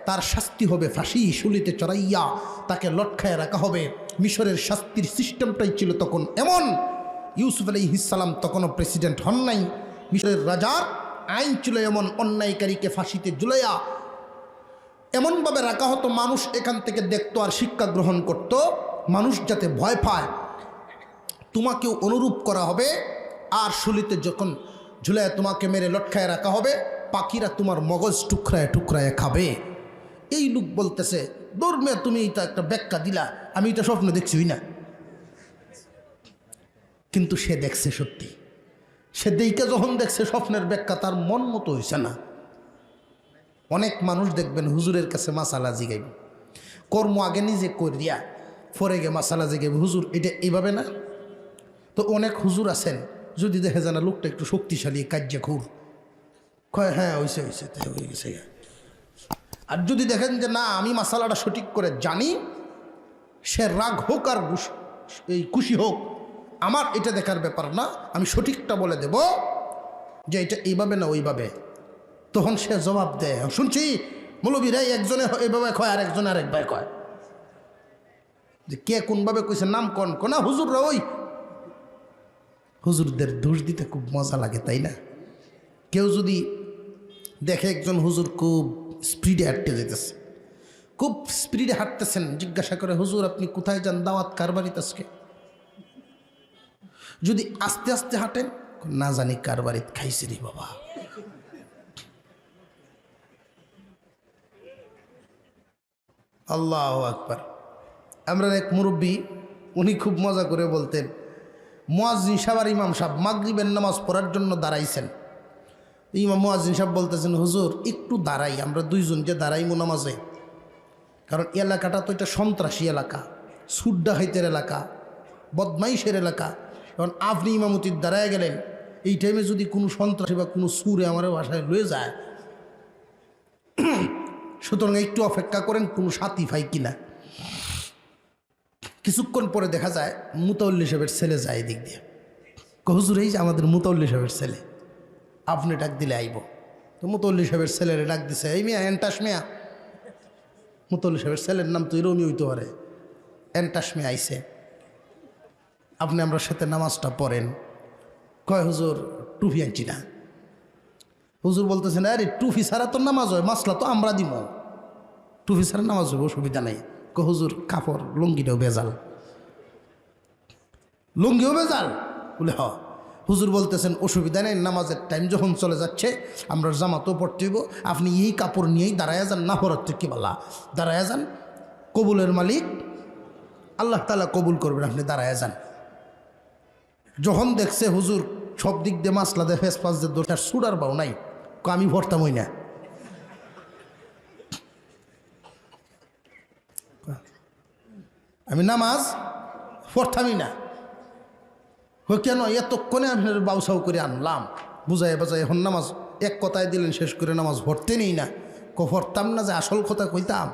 [SPEAKER 1] তার শাস্তি হবে ফাঁসি। শুলিতে চড়াইয়া তাকে লটকায় রাখা হবে। মিশরের শাস্তির সিস্টেমটাই ছিল তখন এমন। ইউসুফ আলাইহিস সালাম তখনও প্রেসিডেন্ট হন নাই। মিশরের রাজার আইন ছিল এমন, অন্যায়কারীকে ফাঁসিতে ঝুলাইয়া এমনভাবে রাখা হতো, মানুষ এখান থেকে দেখতো আর শিক্ষা গ্রহণ করত। মানুষ যাতে ভয় পায়, তোমাকেও অনুরূপ করা হবে। আর শুলিতে যখন ঝুলায় তোমাকে মেরে লটকায় রাখা হবে, পাখিরা তোমার মগজ টুকরায় খাবে। এই লোক বলতেছে, ধর্মে তুমি এটা একটা ব্যাখ্যা দিলা, আমি এটা স্বপ্ন দেখছিই না। কিন্তু সে দেখছে সত্যি। সে দেখে যখন দেখছে স্বপ্নের ব্যাখ্যা তার মন মতো হয়েছে না। অনেক মানুষ দেখবেন হুজুরের কাছে মাসালা জিগাইব, কর্ম আগে নিজে করিয়া পরে গে মাসালা জিগাইব, হুজুর এটা এইভাবে না। তো অনেক হুজুর আছেন, যদি দেখে জানা লোকটা একটু শক্তিশালী, কাজ্যে খুর, কয় হ্যাঁ হয়েছে তাই হয়ে গেছে। আর যদি দেখেন যে না আমি মাসালাটা সঠিক করে জানি, সে রাগ হোক আর এই খুশি হোক, আমার এটা দেখার ব্যাপার না, আমি সঠিকটা বলে দেব যে এটা এইভাবে না ওইভাবে। তখন সে জবাব দেয়, শুনছি মৌলবীরা একজনে এইভাবে কয় আর একজনে আরেকভাবে কয়, যে কে কোনভাবে কইছে নাম না হুজুররা। ওই হুজুরদের দোষ দিতে খুব মজা লাগে, তাই না? কেউ যদি দেখে একজন হুজুর খুব স্পিডে আটকে যেতেছে, খুব স্পিডে হাঁটতেছেন। জিজ্ঞাসা করে, হুজুর আপনি কোথায় যান? দাওয়াত কার বাড়িতে আজকে? যদি আস্তে আস্তে হাঁটেন, না জানি কার বাড়িতে খাইছি রে বাবা। আল্লাহু আকবার। আমরা এক মুরব্বী, উনি খুব মজা করে বলতেন, মুয়াজ্জিন সাহেব আর ইমাম সাহেব মাগরিবের নামাজ পড়ার জন্য দাঁড়াইছেন। ইমাম মুয়াজ্জিন সাহেব বলতেছেন, হুজুর একটু দাঁড়াই, আমরা দুইজন যে দাঁড়াইমু নামাজে, কারণ এলাকাটা তো এটা সন্ত্রাসী এলাকা, সুদ ডাকাইতের এলাকা, বদমাইশের এলাকা। কারণ আপনি ইমামতির দাঁড়ায় গেলেন, এই টাইমে যদি কোনো সন্ত্রাসী বা কোনো সুরে আমার বাসায় লয়ে যায়, সুতরাং একটু অপেক্ষা করেন কোনো সাথী ভাই কিনা। কিছুক্ষণ পরে দেখা যায় মুতাউল্লি সাহেবের ছেলে যায় এদিক দিয়ে। হুজুর এই যে আমাদের মুতাউল্লি সাহেবের ছেলে, আপনি ডাক দিলে আইব। তো মুতাউল্লি সাহেবের ছেলেরে ডাক দিছে, এই মিয়া এন্টাস মিয়া। মুতাউল্লি সাহেবের ছেলের নাম তো এরমই হইতে পারে। এন্টাস মিয়া আইছে, আপনি আমরা সাথে নামাজটা পড়েন। কয় হুজুর টুপি আনছি না। হুজুর বলতেছেন, আরে টুপি ছাড়া তো নামাজ হয়, মাসলা তো আমরা দিব, টুপি ছাড়া নামাজ হবে, অসুবিধা নেই। হুজুর কাপড় লুঙ্গিটাও বেজাল, লুঙ্গিও বেজাল বলে হ। হুজুর বলতেছেন, অসুবিধা নেই, নামাজের টাইম যখন চলে যাচ্ছে আমরা জামাতও পড়তে হইব, আপনি এই কাপড় নিয়েই দাঁড়ায় যান, না পড়ার কি বলা, দাঁড়ায় যান, কবুলের মালিক আল্লাহ তাআলা কবুল করবেন, আপনি দাঁড়ায় যান। যখন দেখছে হুজুর সব দিক দিয়ে মাসলা দিয়ে ফেস পাস দিয়ে দরকার, সুডার বাও নাই, আমি ভরতাম হই না। আমি নামাজ পড়তামই না। কেন? এতক্ষণে আমি বাউসাউ করে আনলাম, বুঝাই বাজাই, এখন নামাজ এক কথায় দিলেন, শেষ করে নামাজ ভরতে নেই না। পড়তাম না যে আসল কথা কইতাম।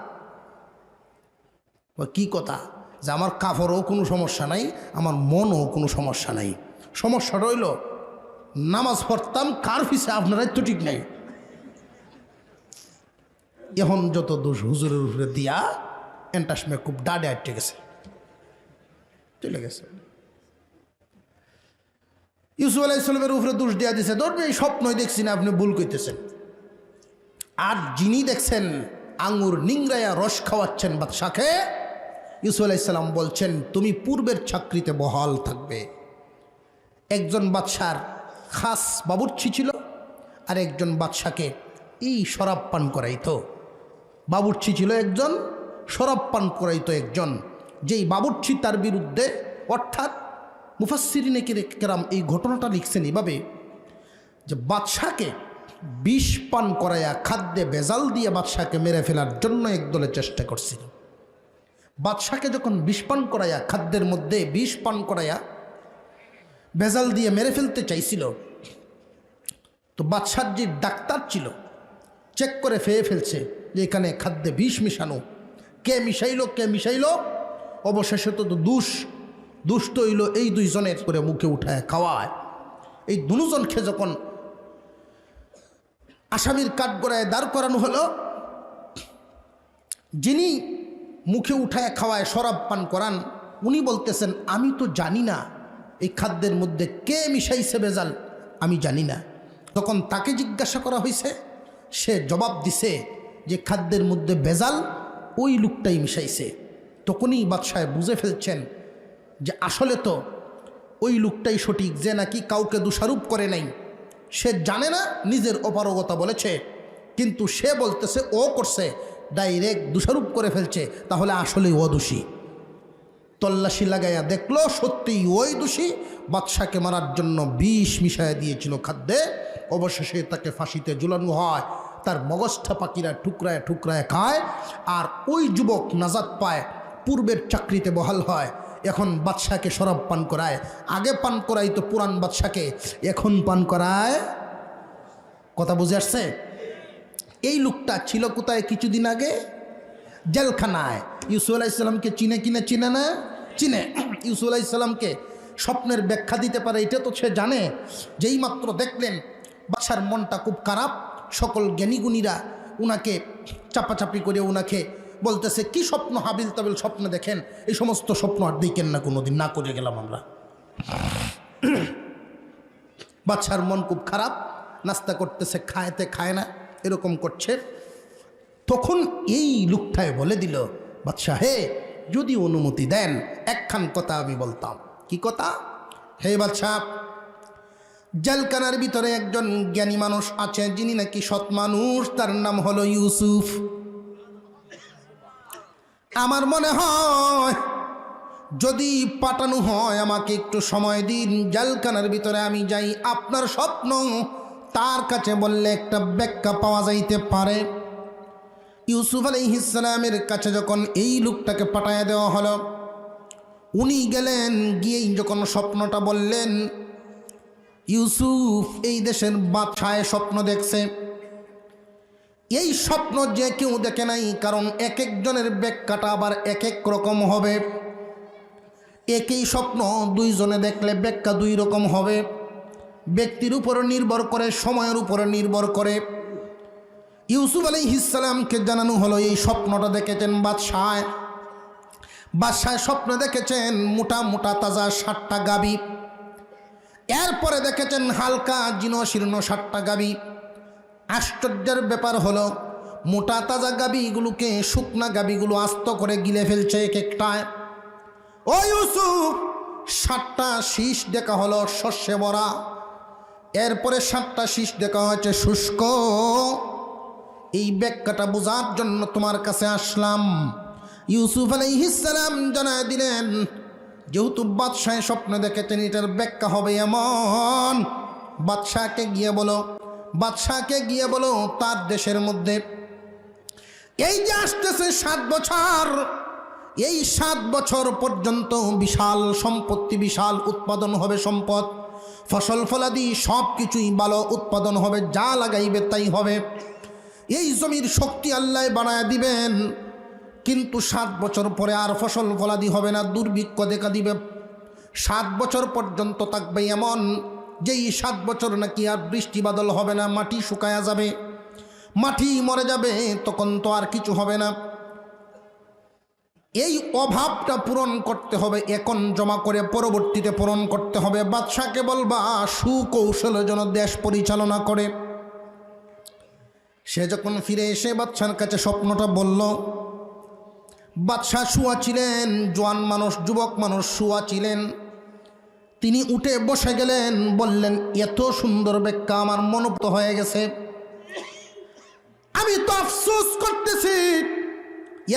[SPEAKER 1] কি কথা? যে আমার কাপড়ও কোনো সমস্যা নাই, আমার মনও কোনো সমস্যা নাই। সমস্যা রইল নামাজ পড়তাম কার পিছে, আপনারাই তো ঠিক নাই। এখন যত দোষ হুজুরের উপরে দিয়া এন্টাসমে খুব ডাডে আটকে গেছে, চলে গেছে। ইউসুফ আলাইহিস সালামের উপরে দোষ দেওয়া দিছে, ধরবে এই স্বপ্নই দেখছি না, আপনি ভুল কইতেছেন। আর যিনি দেখছেন আঙ্গুর নিংড়াইয়া রস খাওয়াচ্ছেন বাদশাকে, ইউসুফ আলাইহিস সালাম বলছেন, তুমি পূর্বের চাকরিতে বহাল থাকবে। একজন বাদশার খাস বাবুর্চি ছিল, আর একজন বাদশাকে এই শরাব পান করাইতো। বাবুর্চি ছিল একজন, শরাব পান করাইতো একজন। যেই বাবুর্চি তার বিরুদ্ধে, অর্থাৎ মুফাসসিরিনে কেরাম এই ঘটনাটা লিখছেন এভাবে যে বাদশাকে বিষ পান করাইয়া, খাদ্যে ভেজাল দিয়ে বাদশাকে মেরে ফেলার জন্য একদলে চেষ্টা করছিল। বাদশাকে যখন বিষ পান করাইয়া, খাদ্যের মধ্যে বিষ পান করাইয়া ভেজাল দিয়ে মেরে ফেলতে চাইছিল, তো বাদশার যে ডাক্তার ছিল চেক করে ফেয়ে ফেলছে যে এখানে খাদ্যে বিষ মিশানো, কে মিশাইলো। অবশেষে তো দুষ্ট হইল এই দুইজনের করে মুখে উঠায় খাওয়ায়। এই দুজনকে যখন আসামির কাঠগড়ায় দাঁড় করানো হলো, যিনি মুখে উঠায় খাওয়ায়, শরাব পান করান, উনি বলতেছেন, আমি তো জানি না এই খাদ্যের মধ্যে কে মিশাইছে ভেজাল, আমি জানি না। তখন তাকে জিজ্ঞাসা করা হয়েছে, সে জবাব দিছে যে খাদ্যের মধ্যে ভেজাল ওই লোকটাই মিশাইছে। তখনই বাদশাহ বুঝে ফেলছেন যে আসলে তো ওই লোকটাই সঠিক, যে নাকি কাউকে দোষারোপ করে নাই। সে জানে না, নিজের অপারগতা বলেছে, কিন্তু সে বলতেছে ও করছে, ডাইরেক্ট দোষারোপ করে ফেলছে, তাহলে আসলেই ও দোষী। তল্লাশি লাগাইয়া দেখলো সত্যিই ওই দোষী, বাদশাকে মারার জন্য বিষ মিশাইয়া দিয়েছিল খাদ্যে। অবশেষে তাকে ফাঁসিতে ঝুলানো হয়, তার মগজটা পাখিরা টুকরায় টুকরায় খায়, আর ওই যুবক নাজাত পায়, পূর্বের চাকরিতে বহাল হয়। এখন বাদশাকে শরাব পান করায়, আগে পান করাই তো পুরান বাদশাকে, এখন পান করায়। কথা বুঝে আসছে? এই লোকটা ছিল কোথায় কিছুদিন আগে? জেলখানায়। ইউসুফ আলাইহিস সালামকে চিনে কিনা? চিনে না? চিনে। ইউসুফ আলাইহিস সালামকে স্বপ্নের ব্যাখ্যা দিতে পারে, এটা তো সে জানে। যেই মাত্র দেখলেন বাদশার মনটা খুব খারাপ, সকল জ্ঞানীগুণীরা উনাকে চাপাচাপি করে উনাকে বলতেছে, কি স্বপ্ন হাবিল তাবিল স্বপ্ন দেখেন, এই সমস্ত স্বপ্ন আর দেখেন না কোনোদিন, না করে গেলাম আমরা। বাদশার মন খুব খারাপ, নাস্তা করতেছে, খায় না, এরকম করছে। তখন এই লোকটায় বলে দিল, বাদশাহ হে, যদি অনুমতি দেন একখান কথা আমি বলতাম। কি কথা? হে বাদশাহ, জেলখানার ভিতরে একজন জ্ঞানী মানুষ আছে, যিনি নাকি সৎ মানুষ, তার নাম হলো ইউসুফ। আমার মনে হয় যদি পাঠানো হয় আমাকে একটু সময় দিন, জেলখানার ভিতরে আমি যাই, আপনার স্বপ্ন তার কাছে বললে একটা ব্যাখ্যা পাওয়া যাইতে পারে। ইউসুফ আলাইহিস সালামের কাছে যখন এই লোকটাকে পাঠায় দেওয়া হলো, উনি গেলেন, গিয়েই যখন স্বপ্নটা বললেন, ইউসুফ এই দেশের বাদশায় স্বপ্ন দেখছে। এই স্বপ্ন যে কেউ দেখে নাই, কারণ এক একজনের ব্যাখ্যাটা আবার এক এক রকম হবে। একই স্বপ্ন দুইজনে দেখলে ব্যাখ্যা দুই রকম হবে। ব্যক্তির উপর নির্ভর করে, সময়ের উপরে নির্ভর করে। ইউসুফ আলাইহিস সালামকে জানানো হলো এই স্বপ্নটা দেখেছেন বাদশাহ। বাদশাহ স্বপ্ন দেখেছেন মোটা মোটা তাজা 60টা গাভী, এরপরে দেখেছেন হালকা জীর্ণ 60টা গাভী। আশ্চর্যের ব্যাপার হলো মোটা তাজা গাভীগুলোকে শুকনা গাভীগুলো আস্ত করে গিলে ফেলছে এক একটায়। ও ইউসুফ, 60টা শীষ দেখা হলো শস্যে ভরা, এরপরে 60টা শীষ দেখা হয়েছে শুষ্ক। এই ব্যাখ্যাটা বোঝার জন্য তোমার কাছে আসলাম। ইউসুফ আলাইহিস সালাম জানায় দিলেন, যেহেতু বাদশাহ স্বপ্ন দেখেছেন, এটার ব্যাখ্যা হবে এমন। বাদশাহকে গিয়ে বলো তার দেশের মধ্যে এই যে আসতেছে 7 বছর, এই 7 বছর পর্যন্ত বিশাল সম্পত্তি, বিশাল উৎপাদন হবে, সম্পদ, ফসল ফলাদি সব কিছুই ভালো উৎপাদন হবে, যা লাগাইবে তাই হবে। এই জমির শক্তি আল্লাহ বানায় দিবেন, কিন্তু 7 বছর পরে আর ফসল ফলাদি হবে না, দুর্ভিক্ষ দেখা দিবে। 7 বছর পর্যন্ত থাকবে এমন, যেই 7 বছর নাকি আর বৃষ্টি বাদল হবে না, মাটি শুকায়া যাবে, মাটি মরে যাবে, তখন তো আর কিছু হবে না। এই অভাবটা পূরণ করতে হবে, এখন জমা করে পরবর্তীতে পূরণ করতে হবে। বাদশাকে বলবা সুকৌশলের জন্য দেশ পরিচালনা করে। সে যখন ফিরে এসে বাদশার কাছে স্বপ্নটা বলল, বাদশাহ শুয়া ছিলেন, জোয়ান মানুষ, যুবক মানুষ শুয়া ছিলেন। তিনি উঠে বসে গেলেন, বললেন, এত সুন্দর ব্যাখ্যা আমার মনোভূত হয়ে গেছে। আমি তো আফসোস করতেছি,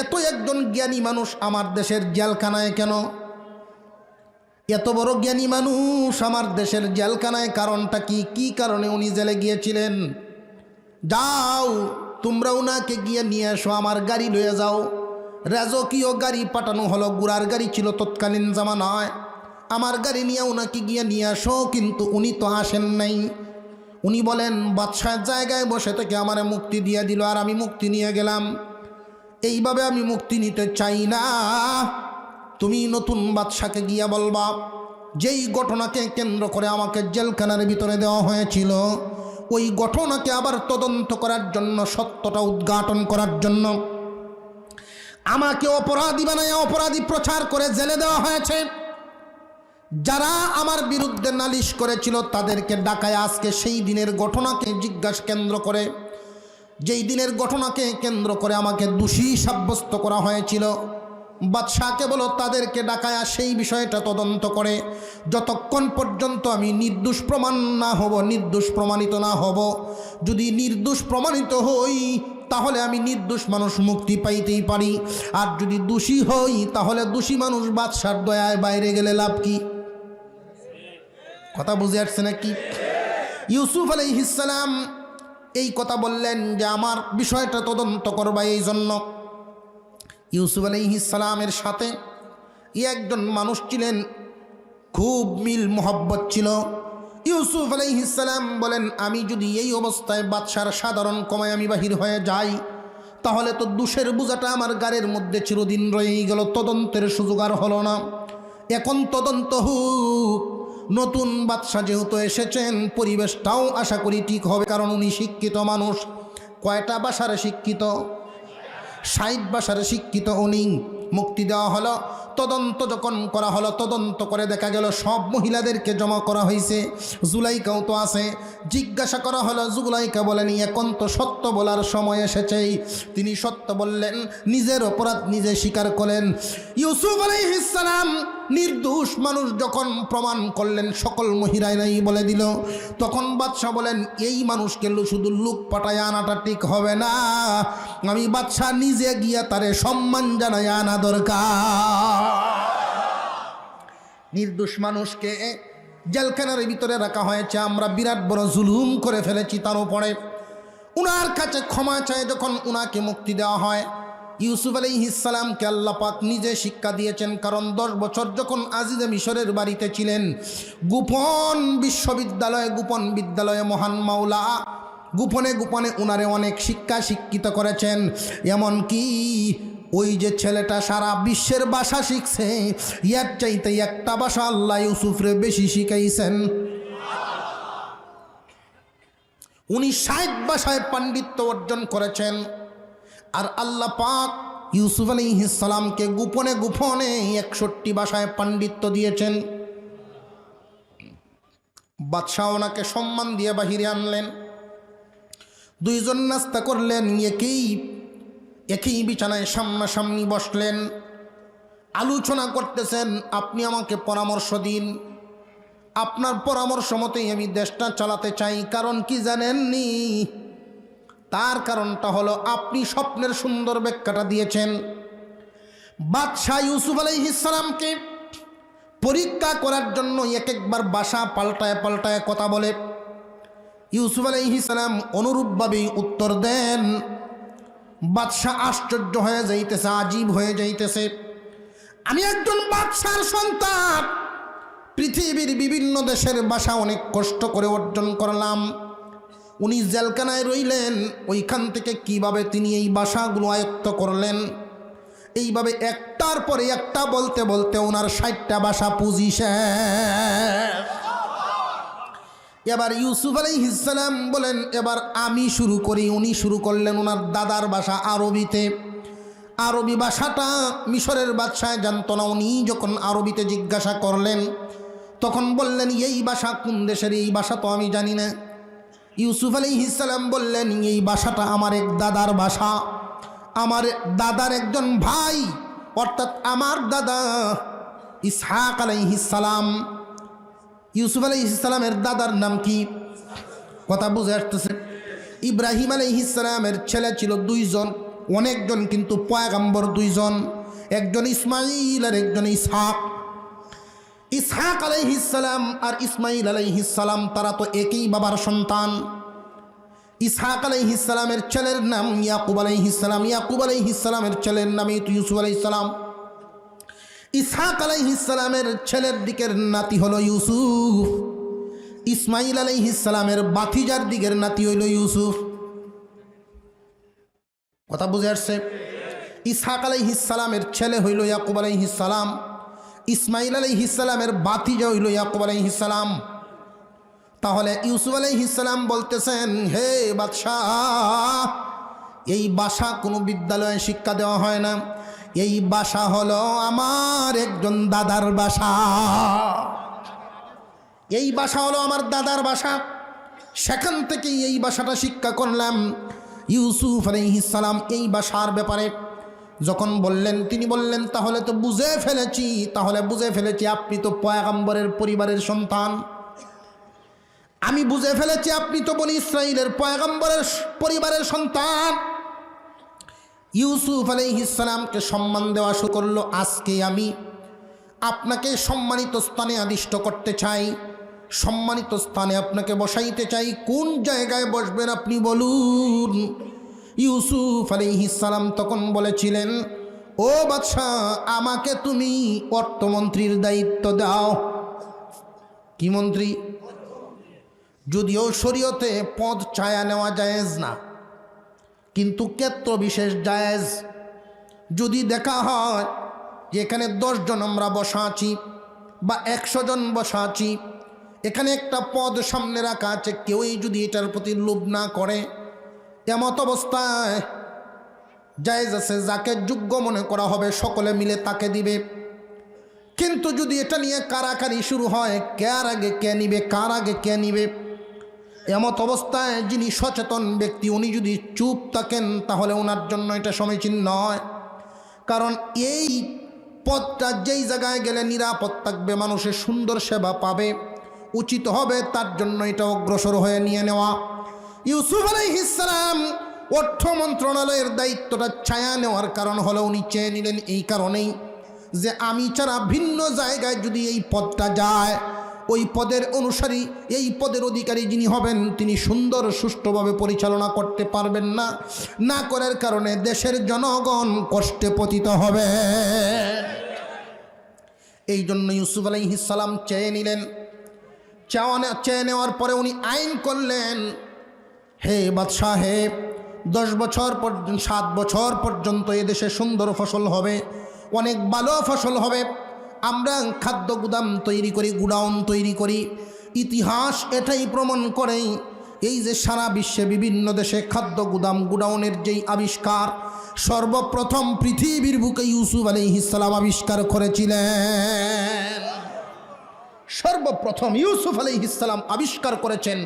[SPEAKER 1] এত একজন জ্ঞানী মানুষ আমার দেশের জেলখানায় কেন? এত বড় জ্ঞানী মানুষ আমার দেশের জেলখানায়, কারণটা কি? কি কারণে উনি জেলে গিয়েছিলেন? যাও তোমরা উনাকে গিয়ে নিয়ে এসো, আমার গাড়ি লয়ে যাও। রাজকীয় গাড়ি পাঠানো হলো, ঘোড়ার গাড়ি ছিল তৎকালীন জামানায়। আমার গাড়ি নিয়ে উনাকে গিয়ে নিয়ে আসো, কিন্তু উনি তো আসেন নাই। উনি বলেন, বাদশাহের জায়গায় বসে থেকে আমারে মুক্তি দিয়ে দিল, আর আমি মুক্তি নিয়ে গেলাম। এইভাবে আমি মুক্তি নিতে চাই না। তুমি নতুন বাদশাকে গিয়ে বলবা, যেই ঘটনাকে কেন্দ্র করে আমাকে জেলখানার ভিতরে দেওয়া হয়েছিল, ওই ঘটনাকে আবার তদন্ত করার জন্য, সত্যটা উদ্ঘাটন করার জন্য আমাকে অপরাধী বানায় অপরাধী প্রচার করে জেলে দেওয়া হয়েছে। যারা আমার বিরুদ্ধে নালিশ করেছিল তাদেরকে ডাকায় আজকে সেই দিনের ঘটনাকে জিজ্ঞাসা কেন্দ্র করে, যেই দিনের ঘটনাকে কেন্দ্র করে আমাকে দোষী সাব্যস্ত করা হয়েছিল, বাদশাহকে বলো তাদেরকে ডাকায়া সেই বিষয়টা তদন্ত করে, যতক্ষণ পর্যন্ত আমি নির্দোষ প্রমাণ না হব, নির্দোষ প্রমাণিত না হব। যদি নির্দোষ প্রমাণিত হই তাহলে আমি নির্দোষ মানুষ মুক্তি পাইতেই পারি, আর যদি দোষী হই তাহলে দোষী মানুষ বাদশার দয়ায় বাইরে গেলে লাভ কি? কথা বুঝে আসছে নাকি? ইউসুফ আলাইহিস সালাম এই কথা বললেন যে আমার বিষয়টা তদন্ত করবা। এই জন্য ইউসুফ আলাইহিস সালামের সাথে একজন মানুষ ছিলেন, খুব মিল মোহব্বত ছিল। ইউসুফ আলাইহিস সালাম বলেন, আমি যদি এই অবস্থায় বাদশার সাধারণ কমায় আমি বাহির হয়ে যাই, তাহলে তো দোষের বোঝাটা আমার গাড়ির মধ্যে চিরদিন রয়েই গেল, তদন্তের সুযোগ আর হলো না। এখন তদন্ত হোক। নতুন বাদশা যেহেতু এসেছেন, পরিবেশটাও আশা করি ঠিক হবে, কারণ উনি শিক্ষিত মানুষ। কয়টা ভাষার শিক্ষিত? 60 ভাষার শিক্ষিত উনি। মুক্তি দেওয়া হলো। তদন্ত যখন করা হলো, তদন্ত করে দেখা গেল সব মহিলাদেরকে জমা করা হয়েছে, জুলাইকাও তো আছে। জিজ্ঞাসা করা হলো, জুলাইকা বলেন এখন তো সত্য বলার সময় এসেছে। তিনি সত্য বললেন, নিজের অপরাধ নিজে স্বীকার করলেন। ইউসুফ আলাইহিস সালাম নির্দোষ মানুষ যখন প্রমাণ করলেন, সকল মহিলাই বলে দিল, তখন বাদশাহ বলেন এই মানুষকে শুধু লোক পাঠায় আনাটা ঠিক হবে না, আমি বাদশাহ নিজে গিয়া তারে সম্মান জানায় আনা দরকার। নির্দোষ মানুষকে জেলখানার ভিতরে রাখা হয়েছে, আমরা বিরাট বড় জুলুম করে ফেলেছি তার উপরে। উনার কাছে ক্ষমা চায় যখন উনাকে মুক্তি দেওয়া হয়, ইউসুফ আলাইহিস সালামকে আল্লাহ পাক নিজে শিক্ষা দিয়েছেন। কারণ 10 বছর যখন আজিজে মিশরের বাড়িতে ছিলেন, গোপন বিশ্ববিদ্যালয়ে, গোপন বিদ্যালয়ে মহান মাওলা গোপনে গোপনে উনারে অনেক শিক্ষা শিক্ষিত করেছেন। এমনকি ওই যে ছেলেটা সারা বিশ্বের ভাষা শিখছে, এর চাইতে একটা ভাষা আল্লাহ ইউসুফরে বেশি শিখাইছেন। উনি 60 ভাষায় পাণ্ডিত্য অর্জন করেছেন। আর আল্লাহ পাক ইউসুফ আলাইহিস সালামকে গোপনে গোপনে 61 ভাষায় পাণ্ডিত্য দিয়েছেন। বাদশাহ ওনাকে সম্মান দিয়ে বাহিরে আনলেন। দুইজন নাস্তা করলেন, একই বিছানায় সামনাসামনি বসলেন, আলোচনা করতেছেন। আপনি আমাকে পরামর্শ দিন, আপনার পরামর্শ মতেই আমি দেশটা চালাতে চাই। কারণ কি জানেননি? তার কারণটা হলো আপনি স্বপ্নের সুন্দর ব্যাখ্যাটা দিয়েছেন। বাদশাহ ইউসুফ আলাইহিস সালামকে পরীক্ষা করার জন্য একবার ভাষা পাল্টায় পাল্টায় কথা বলে। ইউসুফ আলাইহিস সালাম অনুরূপভাবেই উত্তর দেন। বাদশাহ আশ্চর্য হয়ে যাইতেছে, আজীব হয়ে যাইতেছে। আমি একজন বাদশার সন্তান, পৃথিবীর বিভিন্ন দেশের ভাষা অনেক কষ্ট করে অর্জন করলাম। উনি জেলখানায় রইলেন, ওইখান থেকে কিভাবে তিনি এই ভাষাগুলো আয়ত্ত করলেন? এইভাবে একটার পরে একটা বলতে বলতে ওনার 60টা ভাষা পুঁজি শেষ। এবার ইউসুফ আলাইহিস সালাম বলেন এবার আমি শুরু করি। উনি শুরু করলেন ওনার দাদার ভাষা আরবিতে। আরবি ভাষাটা মিশরের বাদশাহ জানতো না। উনি যখন আরবিতে জিজ্ঞাসা করলেন, তখন বললেন এই ভাষা কোন দেশের? এই ভাষা তো আমি জানি না। ইউসুফ আলাইহিস সালাম বললেন এই ভাষাটা আমার এক দাদার ভাষা, আমার দাদার একজন ভাই, অর্থাৎ আমার দাদা ইসহাক আলাইহিস সালাম। ইউসুফ আলাইহিস সালামের দাদার নাম কি? কথা বুঝে আসতেছে? ইব্রাহিম আলাইহিস সালামের ছেলে ছিল 2 জন, অনেকজন, কিন্তু পয়গম্বর 2 জন, একজন ইসমাইল আর একজন ইসহাক। ইসহাক আলাইহিস সালাম আর ইসমাইল আলাইহিস সালাম তারা তো একই বাবার সন্তান। ইসহাক আলাইহিস সালামের ছেলের নাম ইয়াকুব আলাইহিস সালাম, ইয়াকুব আলাইহিস সালামের ছেলের নাম ইউসুফ আলাইহিস সালাম। ইসহাক আলাইহিস সালামের ছেলের দিকের নাতি হলো ইউসুফ, ইসমাইল আলাইহিস সালামের বাতিজার দিকের নাতি হইল ইউসুফ। কথা বুঝে আসছে? ইসহাক আলাইহিস সালামের ছেলে হইল ইয়াকুব আলাইহিস সালাম, ইসমাইল আলাইহিস সালামের বাতিজা হইল ইয়াকুব আলাইহিস সালাম। তাহলে ইউসুফ আলাইহিস সালাম বলতেছেন, হে বাদশাহ, এই ভাষা কোনো বিদ্যালয়ে শিক্ষা দেওয়া হয় না, এই ভাষা হলো আমার একজন দাদার ভাষা, এই ভাষা হলো আমার দাদার ভাষা। সেখান থেকেই এই ভাষাটা শিক্ষা করলাম। ইউসুফ আলাইহিস সালাম এই ভাষার ব্যাপারে যখন বললেন, তিনি বললেন তাহলে তো বুঝে ফেলেছি, তাহলে বুঝে ফেলেছি আপনি তো পয়গম্বরের পরিবারের সন্তান। আমি বুঝে ফেলেছি আপনি তো বনি ইসরাইলের পয়গম্বরের পরিবারের সন্তান। ইউসুফ আলাইহিস সালামকে সম্মান দেওয়া শুরু করলো। আজকে আমি আপনাকে সম্মানিত স্থানে আদিষ্ট করতে চাই, সম্মানিত স্থানে আপনাকে বসাইতে চাই। কোন জায়গায় বসবেন আপনি বলুন? ইউসুফ আলাইহিস সালাম তখন বলেছিলেন, ও বাদশাহ, আমাকে তুমি অর্থমন্ত্রীর দায়িত্ব দাও। কি মন্ত্রী? যদিও শরীয়তে পদ ছায়া নেওয়া জায়েজ না, কিন্তু ক্ষেত্র বিশেষ জায়েজ। যদি দেখা হয় যে এখানে 10 জন আমরা বসা আছি বা 100 জন বসা আছি, এখানে একটা পদ সামনে রাখা আছে, কেউই যদি এটার প্রতি লোভ না করে, এমত অবস্থায় জায়েজ আছে, যাকে যোগ্য মনে করা হবে সকলে মিলে তাকে দিবে। কিন্তু যদি এটা নিয়ে কারাকারি শুরু হয়, কার আগে কে নিবে, কার আগে কে নিবে, এমত অবস্থায় যিনি সচেতন ব্যক্তি উনি যদি চুপ থাকেন তাহলে ওনার জন্য এটা সমীচীন নয়। কারণ এই পথটা যেই জায়গায় গেলে নিরাপদ থাকবে, মানুষের সুন্দর সেবা পাবে, উচিত হবে তার জন্য এটা অগ্রসর হয়ে নিয়ে নেওয়া। ইউসুফ আলাইহিস সালাম অর্থ মন্ত্রণালয়ের দায়িত্বটা ছায়া নেওয়ার কারণ হলো উনি চেয়ে নিলেন এই কারণেই যে আমি ছাড়া ভিন্ন জায়গায় যদি এই পদটা যায়, ওই পদের অনুসারী, এই পদের অধিকারী যিনি হবেন তিনি সুন্দর সুষ্ঠুভাবে পরিচালনা করতে পারবেন না, না করার কারণে দেশের জনগণ কষ্টে পতিত হবে। এই জন্য ইউসুফ আলাইহিস সালাম চেয়ে নিলেন। চেয়ে নেওয়ার পরে উনি আইন করলেন, হে বাদশাহ, হে 10 বছর পর্যন্ত 7 বছর পর্যন্ত এদেশে সুন্দর ফসল হবে, অনেক ভালো ফসল হবে। আমরা খাদ্য গুদাম তৈরি করি, গুডাউন তৈরি করি। ইতিহাস এটাই প্রমাণ করে এই যে সারা বিশ্বে বিভিন্ন দেশে খাদ্য গুদাম গুডাউনের যেই আবিষ্কার সর্বপ্রথম পৃথিবীর বুকে ইউসুফ আলাইহিস সালাম আবিষ্কার করেছিলেন। সর্বপ্রথম ইউসুফ আলাইহিস সালাম আবিষ্কার করেছেন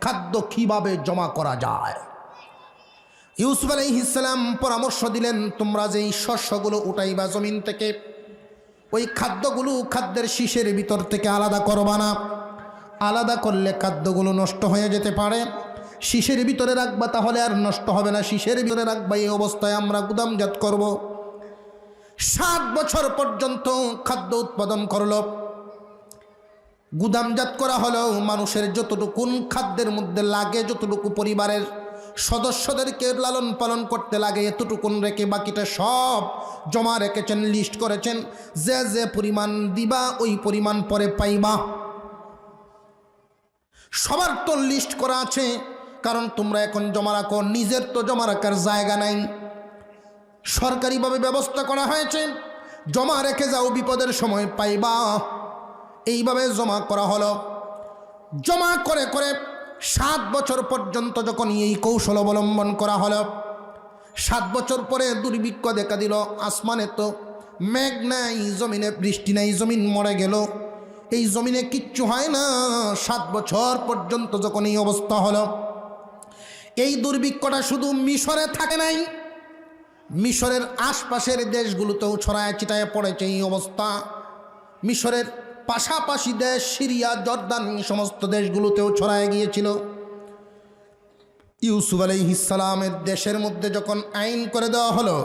[SPEAKER 1] খাদ্য কিভাবে জমা করা যায়। ইউসুফ আলাইহিস সালাম পরামর্শ দিলেন, তোমরা যেই শস্যগুলো উঠাইবা জমিন থেকে, ওই খাদ্যগুলো খাদ্যের শীষের ভিতর থেকে আলাদা করবা না। আলাদা করলে খাদ্যগুলো নষ্ট হয়ে যেতে পারে। শীষের ভিতরে রাখবা, তাহলে আর নষ্ট হবে না। শীষের ভিতরে রাখবা, এই অবস্থায় আমরা গুদামজাত করব। 7 বছর পর্যন্ত খাদ্য উৎপাদন করলো, গুদামজাত করা হলো। মানুষের যতটুকু খাদ্যের মধ্যে লাগে, যতটুকু পরিবারের সদস্যদেরকে লালন পালন করতে লাগে, এতটুকুন রেখে বাকিটা সব জমা রেখেছেন, লিস্ট করেছেন। যে যে পরিমাণ দিবা ওই পরিমাণ পরে পাইবা। সবার তো লিস্ট করা আছে, কারণ তোমরা এখন জমা রাখো, নিজের তো জমা রাখার জায়গা নাই, সরকারিভাবে ব্যবস্থা করা হয়েছে, জমা রেখে যাও, বিপদের সময় পাইবা। এইভাবে জমা করা হলো। জমা করে করে 7 বছর পর্যন্ত যখন এই কৌশল অবলম্বন করা হলো, 7 বছর পরে দুর্ভিক্ষ দেখা দিল। আসমানে তো মেঘ নাই, জমিনে বৃষ্টি নাই, জমিন মরে গেল, এই জমিনে কিচ্ছু হয় না। 7 বছর পর্যন্ত যখন এই অবস্থা হলো, এই দুর্ভিক্ষটা শুধু মিশরে থাকে নাই, মিশরের আশপাশের দেশগুলোতেও ছড়ায় ছিটায় পড়েছে এই অবস্থা। মিশরের পাশাপাশি দেশ সিরিয়া, জর্দান, সমস্ত দেশগুলোতেও ছড়ায় গিয়েছিল। ইউসুফ আলাইহিস সালামের দেশের মধ্যে যখন আইন করে দেওয়া হলো,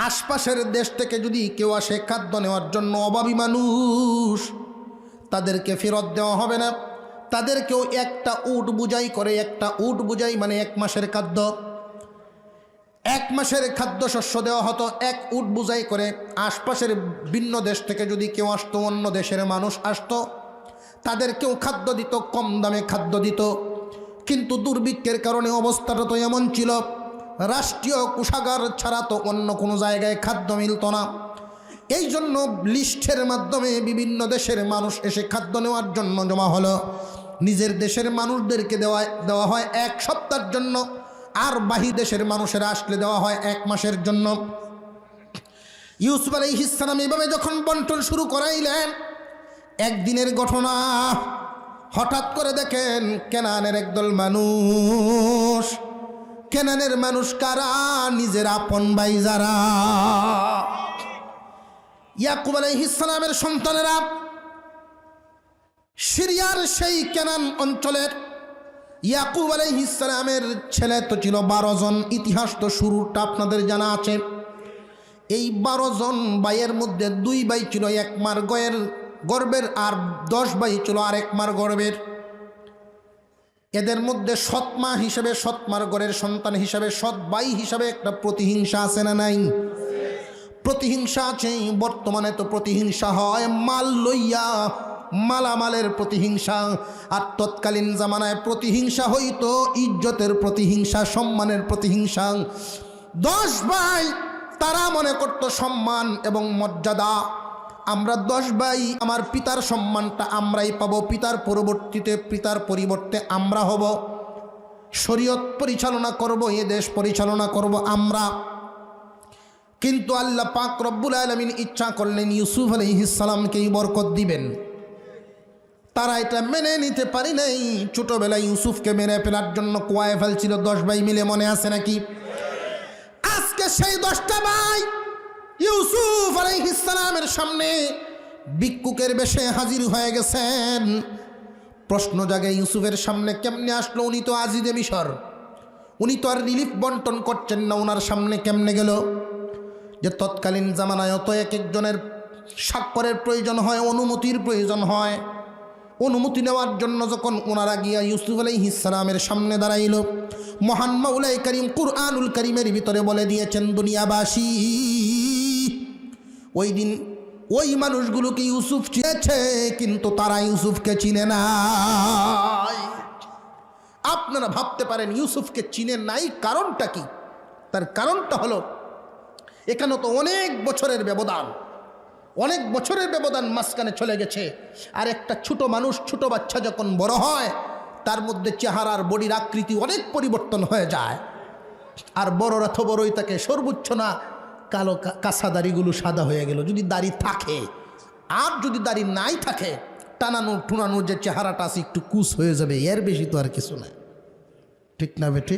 [SPEAKER 1] আশপাশের দেশ থেকে যদি কেউ আসে খাদ্য নেওয়ার জন্য, অভাবী মানুষ, তাদেরকে ফেরত দেওয়া হবে না। তাদেরকেও একটা উট বুঝাই করে, একটা উট বুঝাই মানে 1 মাসের খাদ্য, 1 মাসের খাদ্যশস্য দেওয়া হতো 1 উট বুঝাই করে। আশপাশের ভিন্ন দেশ থেকে যদি কেউ আসতো, অন্য দেশের মানুষ আসতো, তাদেরকেও খাদ্য দিত, কম দামে খাদ্য দিত। কিন্তু দুর্ভিক্ষের কারণে অবস্থাটা তো এমন ছিল, রাষ্ট্রীয় কোষাগার ছাড়া তো অন্য কোনো জায়গায় খাদ্য মিলত না। এই জন্য লিস্টের মাধ্যমে বিভিন্ন দেশের মানুষ এসে খাদ্য নেওয়ার জন্য জমা হলো। নিজের দেশের মানুষদেরকে দেওয়া হয় 1 সপ্তাহের জন্য, আর বাহি দেশের মানুষেরা আসলে দেওয়া হয় 1 মাসের জন্য। ইউসুফ আলাইহিস সালাম এইভাবে যখন বন্টন শুরু করাইলেন, একদিনের ঘটনা, হঠাৎ করে দেখেন কেনানের একদল মানুষ। কেনানের মানুষ কারা? নিজের আপন ভাই যারা, ইয়াকুব আলাইহিস সালামের সন্তানেরা। সিরিয়ার সেই কেনান অঞ্চলের ইয়াকুব আলাইহিস সালামের ছেলে তো ছিল 12 জন। ইতিহাস তো শুরুটা আপনাদের জানা আছে। এই 12 জন ভাইয়ের মধ্যে 2 ভাই ছিল 1 মার গর্বের, আর 10 ভাই ছিল আরেক মার গর্বের। এদের মধ্যে সৎমা হিসেবে, সৎমার গড়ের সন্তান হিসাবে, সৎ ভাই হিসাবে একটা প্রতিহিংসা আছে না নাই? প্রতিহিংসা আছে। বর্তমানে তো প্রতিহিংসা হয় মাল লইয়া, মালামালের প্রতিহিংসা। আর তৎকালীন জামানায় প্রতিহিংসা হইতো ইজ্জতের প্রতিহিংসা, সম্মানের প্রতিহিংসা। 10 ভাই, তারা মনে করত সম্মান এবং মর্যাদা, আমরা 10 ভাই, আমার পিতার সম্মানটা আমরাই পাবো, পিতার পরিবর্তে আমরা হব। শরীয়ত পরিচালনা করব, এ দেশ পরিচালনা করব আমরা। কিন্তু আল্লাহ পাক রব্বুল আলামিন ইচ্ছা করলেন ইউসুফ আলাইহিস সালামকেই বরকত দিবেন। তারা এটা মেনে নিতে পারি নাই। ছোটবেলায় ইউসুফকে মেরে ফেলার জন্য কুয়ায় ফেলছিল 10 ভাই মিলে, মনে আছে নাকি? আজকে সেই 10টা ভাই ইউসুফ আলাইহিস সালামের সামনে ভিক্ষুকের বেশে হাজির হয়ে গেছেন। প্রশ্ন জাগে ইউসুফের সামনে কেমনে আসলো? উনি তো আজিজে মিশর, উনি তো আর রিলিফ বন্টন করছেন না, ওনার সামনে কেমনে গেল? যে তৎকালীন জামানায় তো এক একজনের স্বাক্ষরের প্রয়োজন হয়, অনুমতির প্রয়োজন হয়। অনুমতি নেওয়ার জন্য যখন ওনারা গিয়া ইউসুফ আলাইহিস সালামের সামনে দাঁড়াইল, মহান মাওলাই করিম কুরআনুল করিমের ভিতরে বলে দিয়েছেন, দুনিয়াবাসী ওই দিন ওই মানুষগুলোকে ইউসুফ চিনেছে, কিন্তু তারা ইউসুফকে চিনে নাই। আপনারা ভাবতে পারেন ইউসুফকে চিনে নাই, কারণটা কি? তার কারণটা হলো এখানে তো অনেক বছরের ব্যবধান, অনেক বছরের ব্যবধান মাঝখানে চলে গেছে। আর একটা ছোট মানুষ, ছোট বাচ্চা যখন বড় হয়, তার মধ্যে চেহারার বডির আকৃতি অনেক পরিবর্তন হয়ে যায়। আর বড়রা তো বড়ই থাকে, সর্বোচ্চ না কালো কাঁচা দাড়িগুলো সাদা হয়ে গেল যদি দাড়ি থাকে। আর যদি দাড়ি নাই থাকে, টানানো টুনানোর যে চেহারাটা আছে একটু কুচ হয়ে যাবে, এর বেশি তো আর কিছু না। ঠিক না বেটি?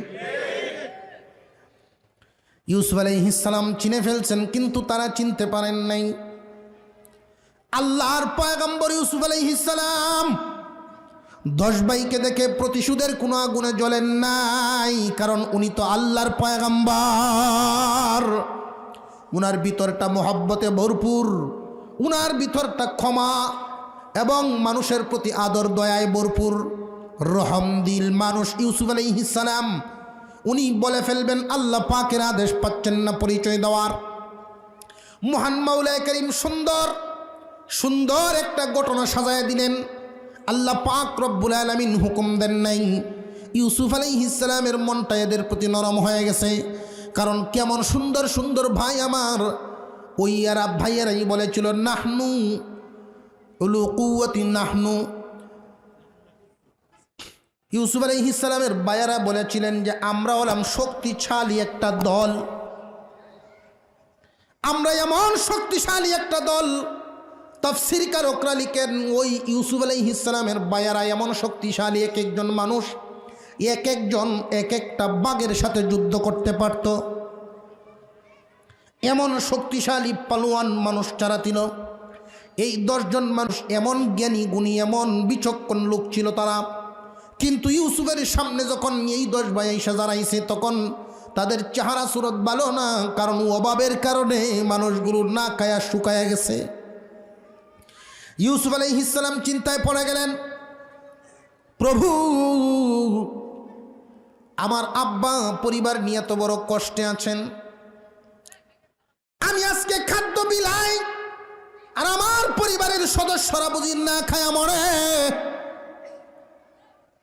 [SPEAKER 1] ইউসুফ আলাইহিস সালাম চিনে ফেলছেন, কিন্তু তারা চিনতে পারেন নাই। আল্লাহর পয়গম্বর ইউসুফ আলাইহিস সালাম 10 ভাইকে দেখে প্রতিশোধের কোনো আগুনে জ্বলেন নাই, কারণ উনি তো আল্লাহর পয়গম্বর। উনার ভিতরটা মোহাব্বতে ভরপুর, উনার ভিতরটা ক্ষমা এবং মানুষের প্রতি আদর দয়ায় ভরপুর, রহম দিল মানুষ ইউসুফ আলাইহিস সালাম। উনি বলে ফেলবেন, আল্লাহ পাকের আদেশ পাচ্ছেন না পরিচয় দেওয়ার। মহান মাওলাই করিম সুন্দর সুন্দর একটা ঘটনা সাজায় দিলেন। আল্লাহ পাক রব্বুল আলামিন হুকুম দেন নাই। ইউসুফ আলাইহিস সালামের মনটা এদের প্রতি নরম হয়ে গেছে, কারণ কেমন সুন্দর সুন্দর ভাই আমার। ওই আরব ভাইয়েরাই বলেছিল, নাহনু উলু কুওয়াতি নাহনু। ইউসুফ আলাইহিস সালামের ভাইয়েরা বলেছিলেন যে আমরা হলাম শক্তিশালী একটা দল, আমরা এমন শক্তিশালী একটা দল। তাফসীরকারকরা লিখেন, ওই ইউসুফ আলাইহিস সালামের ভাইয়েরা এমন শক্তিশালী, এক একজন মানুষ এক একজন এক একটা বাঘের সাথে যুদ্ধ করতে পারত। এমন শক্তিশালী পালোয়ান মানুষ যারা ছিল, এই 10 জন মানুষ এমন জ্ঞানী গুণী, এমন বিচক্ষণ লোক ছিল তারা। কিন্তু ইউসুফের সামনে যখন এই 10 ভাই এসে দাঁড়াইছে, তখন তাদের চেহারা সুরত ভালো না, কারণ অভাবের কারণে মানুষগুলো না খায়া শুকায়া গেছে। ইউসুফ আলাইহিস সালাম চিন্তায় পড়ে গেলেন, প্রভু আমার আব্বা পরিবার নিয়ে তো বড় কষ্টে আছেন, আমি আজকে খাদ্য বিলাই আর আমার পরিবারের সদস্যরা বুঝি না খায়া মরে।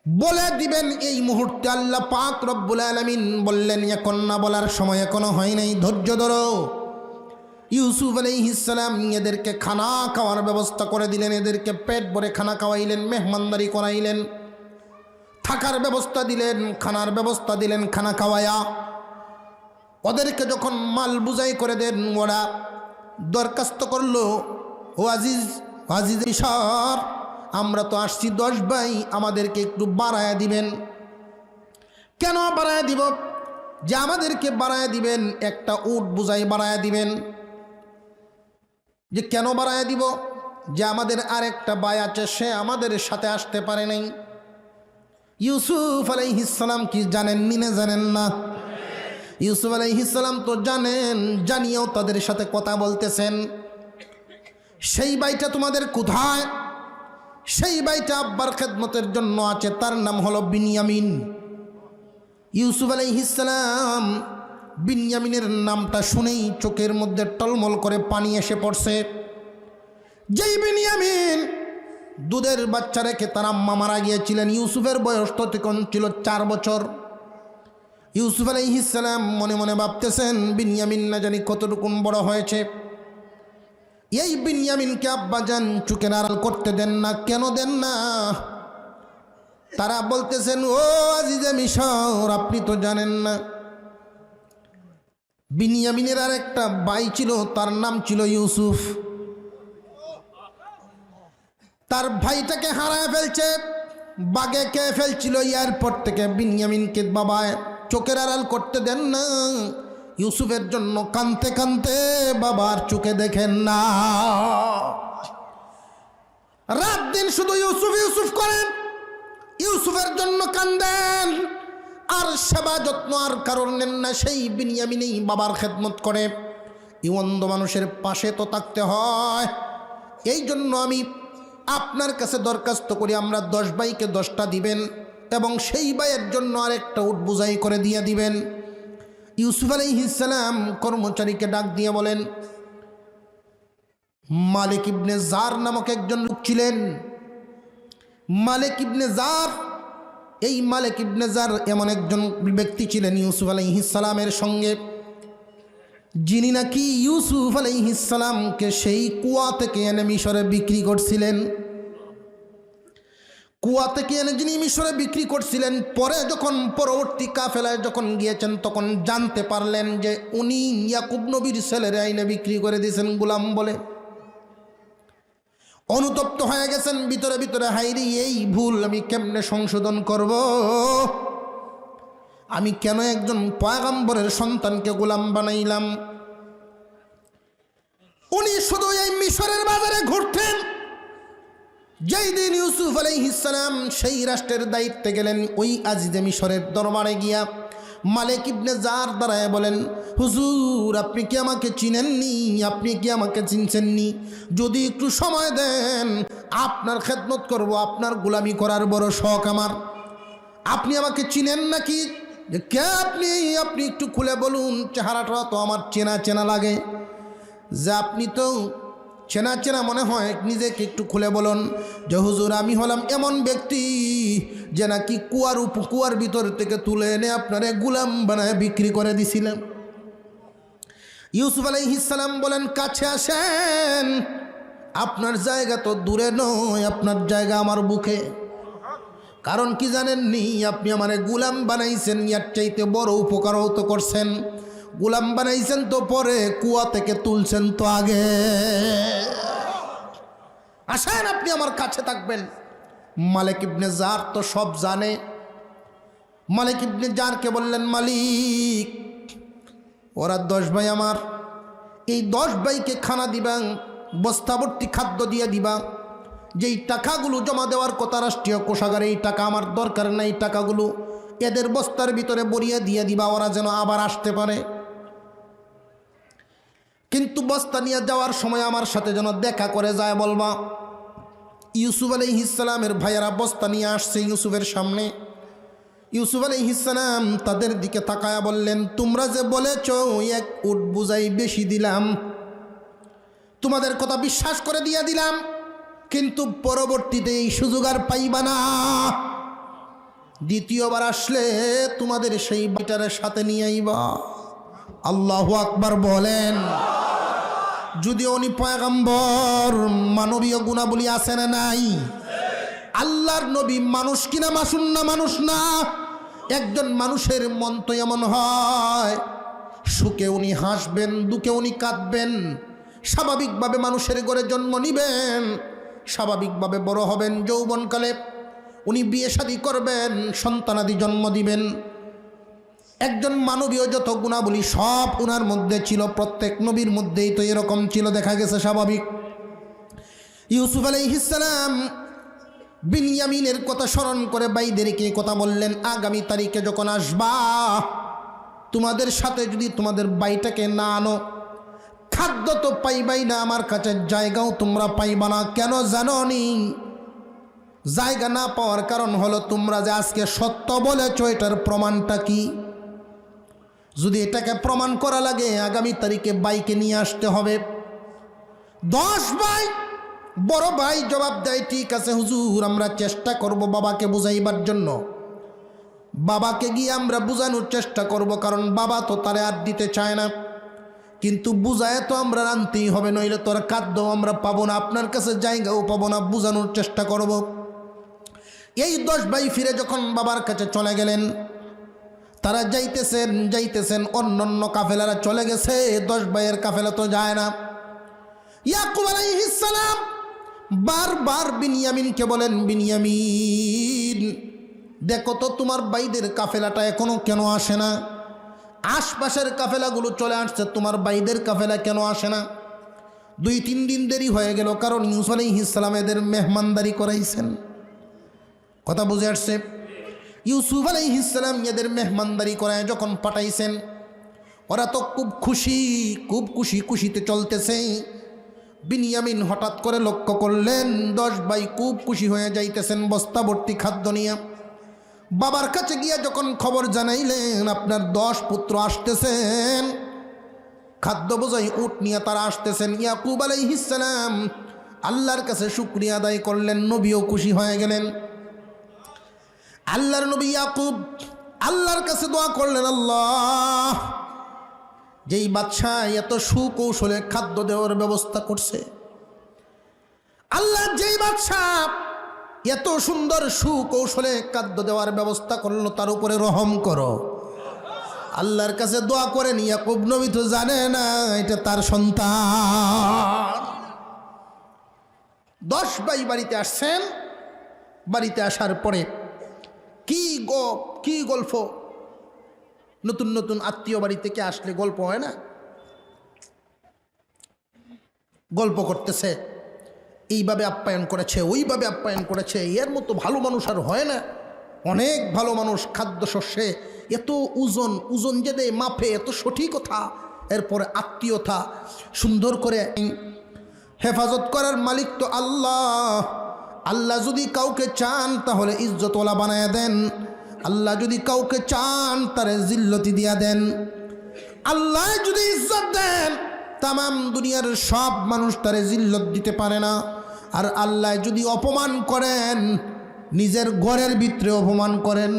[SPEAKER 1] বলে দিবেন এই মুহূর্তে। আল্লাহ পাক রব্বুল আলামিন বললেন, এখন না বলার সময় এখনো হয় নাই, ধৈর্য ধরো। ইউসুফ আলাইহিস সালাম এদেরকে খানা খাওয়ার ব্যবস্থা করে দিলেন, এদেরকে পেট ভরে খানা খাওয়াইলেন, মেহমানদারি করাইলেন, থাকার ব্যবস্থা দিলেন, খানার ব্যবস্থা দিলেন। খানা খাওয়ায়া ওদেরকে যখন মাল বুঝাই করে দেন, ওরা দরখাস্ত করলো, ও আজিজ মিশর, আমরা তো আসছি 10 ভাই, আমাদেরকে একটু বাড়ায়া দিবেন। কেন বাড়ায়া দিব? যে আমাদেরকে বাড়ায়া দিবেন, একটা উট বুঝাই বাড়ায়া দিবেন। যে কেন বাড়ায়া দিব? যে আমাদের আরেকটা ভাই আছে, সে আমাদের সাথে আসতে পারে নাই। ইউসুফ আলাইহিস সালাম কি জানেননি না জানেন না? ইউসুফ আলাইহিস সালাম তো জানেন, জানিয়েও তাদের সাথে কথা বলতেছেন। সেই ভাইটা তোমাদের কোথায়? সেই ভাইটা আব্বার খেদমতের জন্য আছে, তার নাম হলো বিনিয়ামিন। ইউসুফ আলাইহিস সালাম বিনিয়ামিনের নামটা শুনেই চোখের মধ্যে টলমল করে পানি এসে পড়ছে। যেই বিনিয়ামিন দুধের বাচ্চা রেখে তার আম্মা মারা গিয়েছিলেন, ইউসুফের বয়স তখন ছিল 4 বছর। ইউসুফ আলাইহিস সালাম মনে মনে ভাবতেছেন, বিনিয়ামিন না জানি কতটুকুন বড় হয়েছে। এই বিনিয়ামিনকে আব্বাজান চোখের আড়াল করতে দেন না। কেন দেন না? তারা বলতেছেন, ও আজিজে মিশর, আপনি তো জানেন না বিনিয়ামিনের আর একটা ভাই ছিল, তার নাম ছিল ইউসুফ। তার ভাইটাকে হারায় ফেলছে, বাগে খেয়ে ফেলছিল। এয়ারপোর্ট থেকে বিনিয়ামিনকে বাবা চোখের আড়াল করতে দেন না। ইউসুফের জন্য কাঁদতে কাঁদতে বাবার চোখে দেখেন না। রাত দিন শুধু ইউসুফ ইউসুফ করেন, ইউসুফের জন্য কান্দেন, আর সেবা যত্ন আর কারণ নেন না। সেই বিনিয়ামিনেই বাবার খেদমত করে। এই অন্ধ মানুষের পাশে তো থাকতে হয়। এই জন্য আমি আপনার কাছে দরখাস্ত করি, আমরা 10 ভাইকে 10টা দিবেন এবং সেই ভাইয়ের জন্য আরেকটা উট বুঝাই করে দিয়ে দিবেন। ইউসুফ আলাইহিস সালাম কর্মচারীকে ডাক দিয়ে বলেন, মালিক ইবনে জার নামক একজন লোক ছিলেন। মালিক ইবনে জার, এই মালিক ইবনে জার এমন একজন ব্যক্তি ছিলেন ইউসুফ আলাইহিস সালামের সঙ্গে, যিনি নাকি ইউসুফ আলাইহিস সালামকে সেই কুয়া থেকে এনে মিশরে বিক্রি করছিলেন। কুয়া থেকে এনে যিনি মিশরে বিক্রি করছিলেন, পরে যখন পরবর্তী কাফেলায় যখন গিয়েছেন তখন জানতে পারলেন যে উনি ইয়াকুব নবীর ছেলের আইনে বিক্রি করে দিয়েছেন গোলাম বলে। অনুতপ্ত হয়ে গেছেন ভিতরে ভিতরে, হাইরে এই ভুল আমি কেমনে সংশোধন করব? আমি কেন একজন পয়গম্বরের সন্তানকে গোলাম বানাইলাম? উনি শুধু এই মিশরের বাজারে ঘুরতেন। যেই দিন ইউসুফ আলাইহিস সালাম সেই রাষ্ট্রের দায়িত্বে গেলেন, ওই আজিজে মিশরের দরবারে গিয়া মালিক ইবনে জার দাঁড়ায় বলেন, হুজুর আপনি কি আমাকে চিনেননি? আপনি কি আমাকে চিনছেননি? যদি একটু সময় দেন আপনার খেদমত করব, আপনার গোলামি করার বড় শখ আমার। আপনি আমাকে চিনেন নাকি? যে কে আপনি? আপনি একটু খুলে বলুন, চেহারাটা তো আমার চেনা চেনা লাগে। যে আপনি তো চেনা চেনা মনে হয়, নিজেকে একটু খুলে বলুন। যে হুজুর আমি হলাম এমন ব্যক্তি যে নাকি কুয়ার ভিতর থেকে তুলে এনে আপনারে গোলাম বানায় বিক্রি করে দিছিলাম। ইউসুফ আলাইহিস সালাম বলেন, কাছে আসেন, আপনার জায়গা তো দূরে নয়, আপনার জায়গা আমার বুকে। কারণ কি জানেননি? আপনি আমারে গোলাম বানাইছেন, ইয়ার চাইতে বড় উপকারও তো করছেন। গোলাম বানাইছেন তো পরে, কুয়া থেকে তুলছেন তো আগে। আসেন আপনি আমার কাছে থাকবেন। মালিক ইবনে জার তো সব জানে। মালিক ইবনে জারকে বললেন, মালিক ওরা 10 ভাই আমার, এই 10 ভাইকে খানা দিবা, বস্তাভর্তি খাদ্য দিয়ে দিবা। যেই টাকাগুলো জমা দেওয়ার কথা রাষ্ট্রীয় কোষাগারে, এই টাকা আমার দরকার নাই, টাকাগুলো এদের বস্তার ভিতরে ভরিয়ে দিয়ে দিবা, ওরা যেন আবার আসতে পারে। কিন্তু বস্তা নিয়ে যাওয়ার সময় আমার সাথে যেন দেখা করে যায়, বলবা। ইউসুফ আলাইহিস সালামের ভাইয়েরা বস্তা নিয়ে আসছে ইউসুফের সামনে। ইউসুফ আলাইহিস সালাম তাদের দিকে তাকায়া বললেন, তোমরা যে বলেছ 1 উট বুঝাই বেশি দিলাম, তোমাদের কথা বিশ্বাস করে দিয়ে দিলাম, কিন্তু পরবর্তীতে এই সুযোগ আর পাইবা না। দ্বিতীয়বার আসলে তোমাদের সেই বাটারের সাথে নিয়ে আইবা। আল্লাহু আকবার বলেন। যদি উনি পয়গম্বর, মানবীয় গুণাবলী আছে না নাই? আল্লাহর নবী মানুষ কিনা মাসুম না? মানুষ না। একজন মানুষের মন তো এমন হয়, সুখে উনি হাসবেন, দুঃখে উনি কাঁদবেন। স্বাভাবিকভাবে মানুষের ঘরে জন্ম নিবেন, স্বাভাবিকভাবে বড় হবেন, যৌবনকালে উনি বিয়ে শাদী করবেন, সন্তানাদি জন্ম দিবেন। একজন মানবীয় যত গুণাবলী সব উনার মধ্যে ছিল। প্রত্যেক নবীর মধ্যেই তো এরকম ছিল, দেখা গেছে স্বাভাবিক। ইউসুফ আলাইহিস সালাম বিনিয়ামিনের কথা স্মরণ করে ভাইদেরকে কথা বললেন, আগামী তারিখে যখন আসবা, তোমাদের সাথে যদি তোমাদের ভাইটাকে না আনো, খাদ্য তো পাইবাই না, আমার কাছে জায়গাও তোমরা পাইবা না। কেন জানো নি? জায়গা না পাওয়ার কারণ হলো তোমরা যে আজকে সত্য বলেছ, এটার প্রমাণটা কি? যদি এটাকে প্রমাণ করা লাগে, আগামী তারিখে ভাইকে নিয়ে আসতে হবে। 10 ভাই, বড় ভাই জবাব দেয়, ঠিক আছে হুজুর, আমরা চেষ্টা করব বাবাকে বুঝাইবার জন্য। বাবাকে গিয়ে আমরা বুঝানোর চেষ্টা করব, কারণ বাবা তো তারে আর দিতে চায় না। কিন্তু বুঝায় তো আমরা আনতেই হবে, নইলে তোর খাদ্য আমরা পাবো না, আপনার কাছে জায়গাও পাবো না। বুঝানোর চেষ্টা করব। এই 10 ভাই ফিরে যখন বাবার কাছে চলে গেলেন, তারা যাইতেছেন অন্যান্য কাফেলারা চলে গেছে, 10 ভাইয়ের কাফেলা তো যায় না। ইয়াকুব আলাইহিস সালাম বারবার বিনিয়ামিনকে বলেন, বিনিয়ামিন দেখো তো তোমার ভাইদের কাফেলাটা এখনো কেন আসে না? আশপাশের কাফেলাগুলো চলে আসছে, তোমার ভাইদের কাফেলা কেন আসে না? 2-3 দিন দেরি হয়ে গেল, কারণ ইউসুফ আলাইহিস সালাম এদের মেহমানদারি করাইছেন। কথা বুঝে আসছে? ইউসুফ আলাইহিস সালাম এদের মেহমানদারি করায় যখন পাঠাইছেন, ওরা তো খুব খুশিতে চলতেছে। বিনিয়ামিন হঠাৎ করে লক্ষ্য করলেন 10 ভাই খুব খুশি হয়ে যাইতেছেন বস্তা ভর্তি খাদ্য নিয়ে। বাবার কাছে গিয়ে যখন খবর জানাইলেন আপনার 10 পুত্র আসতেছেন, খাদ্য বোঝাই উট নিয়ে তারা আসতেছেন, ইয়াকুব আলাইহিস সালাম আল্লাহর কাছে শুকরিয়া আদায় করলেন, নবীও খুশি হয়ে গেলেন। আল্লাহর নবী ইয়াকুব আল্লাহর কাছে দোয়া করলেন, আল্লাহ যেই বাদশাহ এত সুকৌশলে খাদ্য দেওয়ার ব্যবস্থা করছে, আল্লাহ যেই বাদশাহ এত সুন্দর সুকৌশলে খাদ্য দেওয়ার ব্যবস্থা করলো, তার উপরে রহম করো। আল্লাহর কাছে দোয়া করেন। ইয়াকুব নবী তো জানে না এটা তার সন্তান। 10 ভাই বাড়িতে আসছেন। বাড়িতে আসার পরে কি গল্প, নতুন নতুন আত্মীয় বাড়ি থেকে আসলে গল্প হয় না? গল্প করতেছে, এইভাবে আপ্যায়ন করেছে, ওইভাবে আপ্যায়ন করেছে, এর মতো ভালো মানুষ আর হয় না। অনেক ভালো মানুষ, খাদ্যশস্যে এত ওজন যে দেয় মাপে, এত সঠিকতা, এরপরে আত্মীয়তা, সুন্দর করে হেফাজত করার মালিক তো আল্লাহ। আল্লাহ যদি কাউকে চান তাহলে ইজ্জতওয়ালা বানায় দেন, আল্লাহ যদি কাউকে চান তারে জিল্লতি দিয়া দেন। আল্লাহ যদি ইজ্জত দেন তামাম দুনিয়ার সব মানুষ তারে জিল্লত দিতে পারে না। আর আল্লাহ যদি অপমান করেন, নিজের ঘরের ভিতরে অপমান করেন।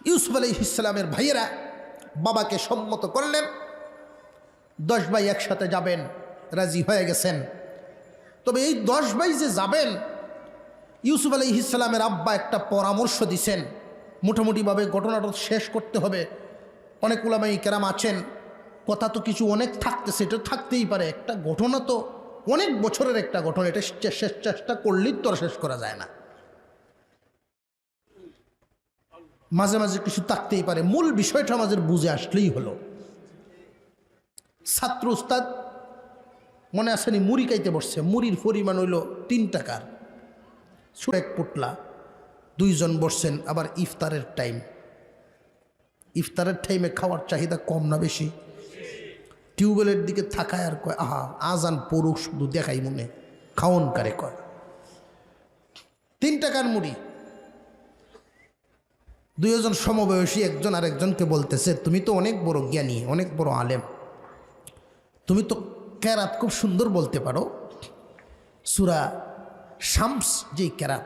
[SPEAKER 1] ইউসুফ আলাইহিস সালামের ভাইয়েরা বাবাকে সম্মত করলেন, 10 ভাই একসাথে যাবেন, রাজি হয়ে গেছেন। তবে এই 10 ভাই যে যাবেন, ইউসুফ আলাইহিস সালামের আব্বা একটা পরামর্শ দিছেন, মোটামুটিভাবে ঘটনাটা শেষ করতে হবে। অনেক উলামায়ে কেরাম আছেন, কথা তো কিছু অনেক থাকতেছে, এটা থাকতেই পারে, একটা ঘটনা তো অনেক বছরের একটা ঘটনা, এটা চেষ্টা করলেই তো শেষ করা যায় না, মাঝে মাঝে কিছু থাকতেই পারে। মূল বিষয়টা আমাদের বুঝে আসলেই হলো। ছাত্র উস্তাদ মনে আসেনি, মুড়ি খাইতে বসছে, মুড়ির পরিমাণ হইল 3 টাকার, এক পোটলা, 2 জন বসছেন। আবার ইফতারের টাইমে খাওয়ার চাহিদা কম না বেশি? টিউবওয়েলের দিকে থাকায় আর কয়, আহা আজান পড়ুক, শুধু দেখাই মনে, খাওন কারে কয়। 3 টাকার মুড়ি। 2 জন সমবয়সী একজন আর একজনকে বলতেছে, তুমি তো অনেক বড় জ্ঞানী, অনেক বড় আলেম, তুমি তো কেরাত খুব সুন্দর বলতে পারো, সূরা শামস যেই কেরাত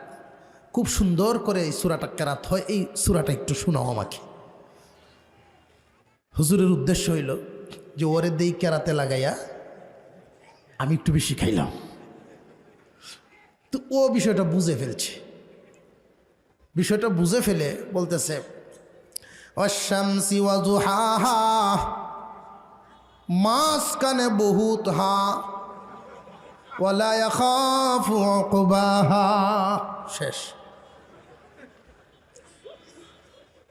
[SPEAKER 1] খুব সুন্দর করে এই সূরাটা কেরাত হয়, এই সূরাটা একটু শোনাও আমাকে। হুজুরের উদ্দেশ্য হইল যে ওরে দেই কেরাতে লাগাইয়া আমি একটু বেশি খাইলাম। তো ও বিষয়টা বুঝে ফেলে বলতেছে, অশামসি ওয়া যুহাহা মাসকানে বহুত হা ওয়ালা ইয়াখাফু উকবাহা। শেষ।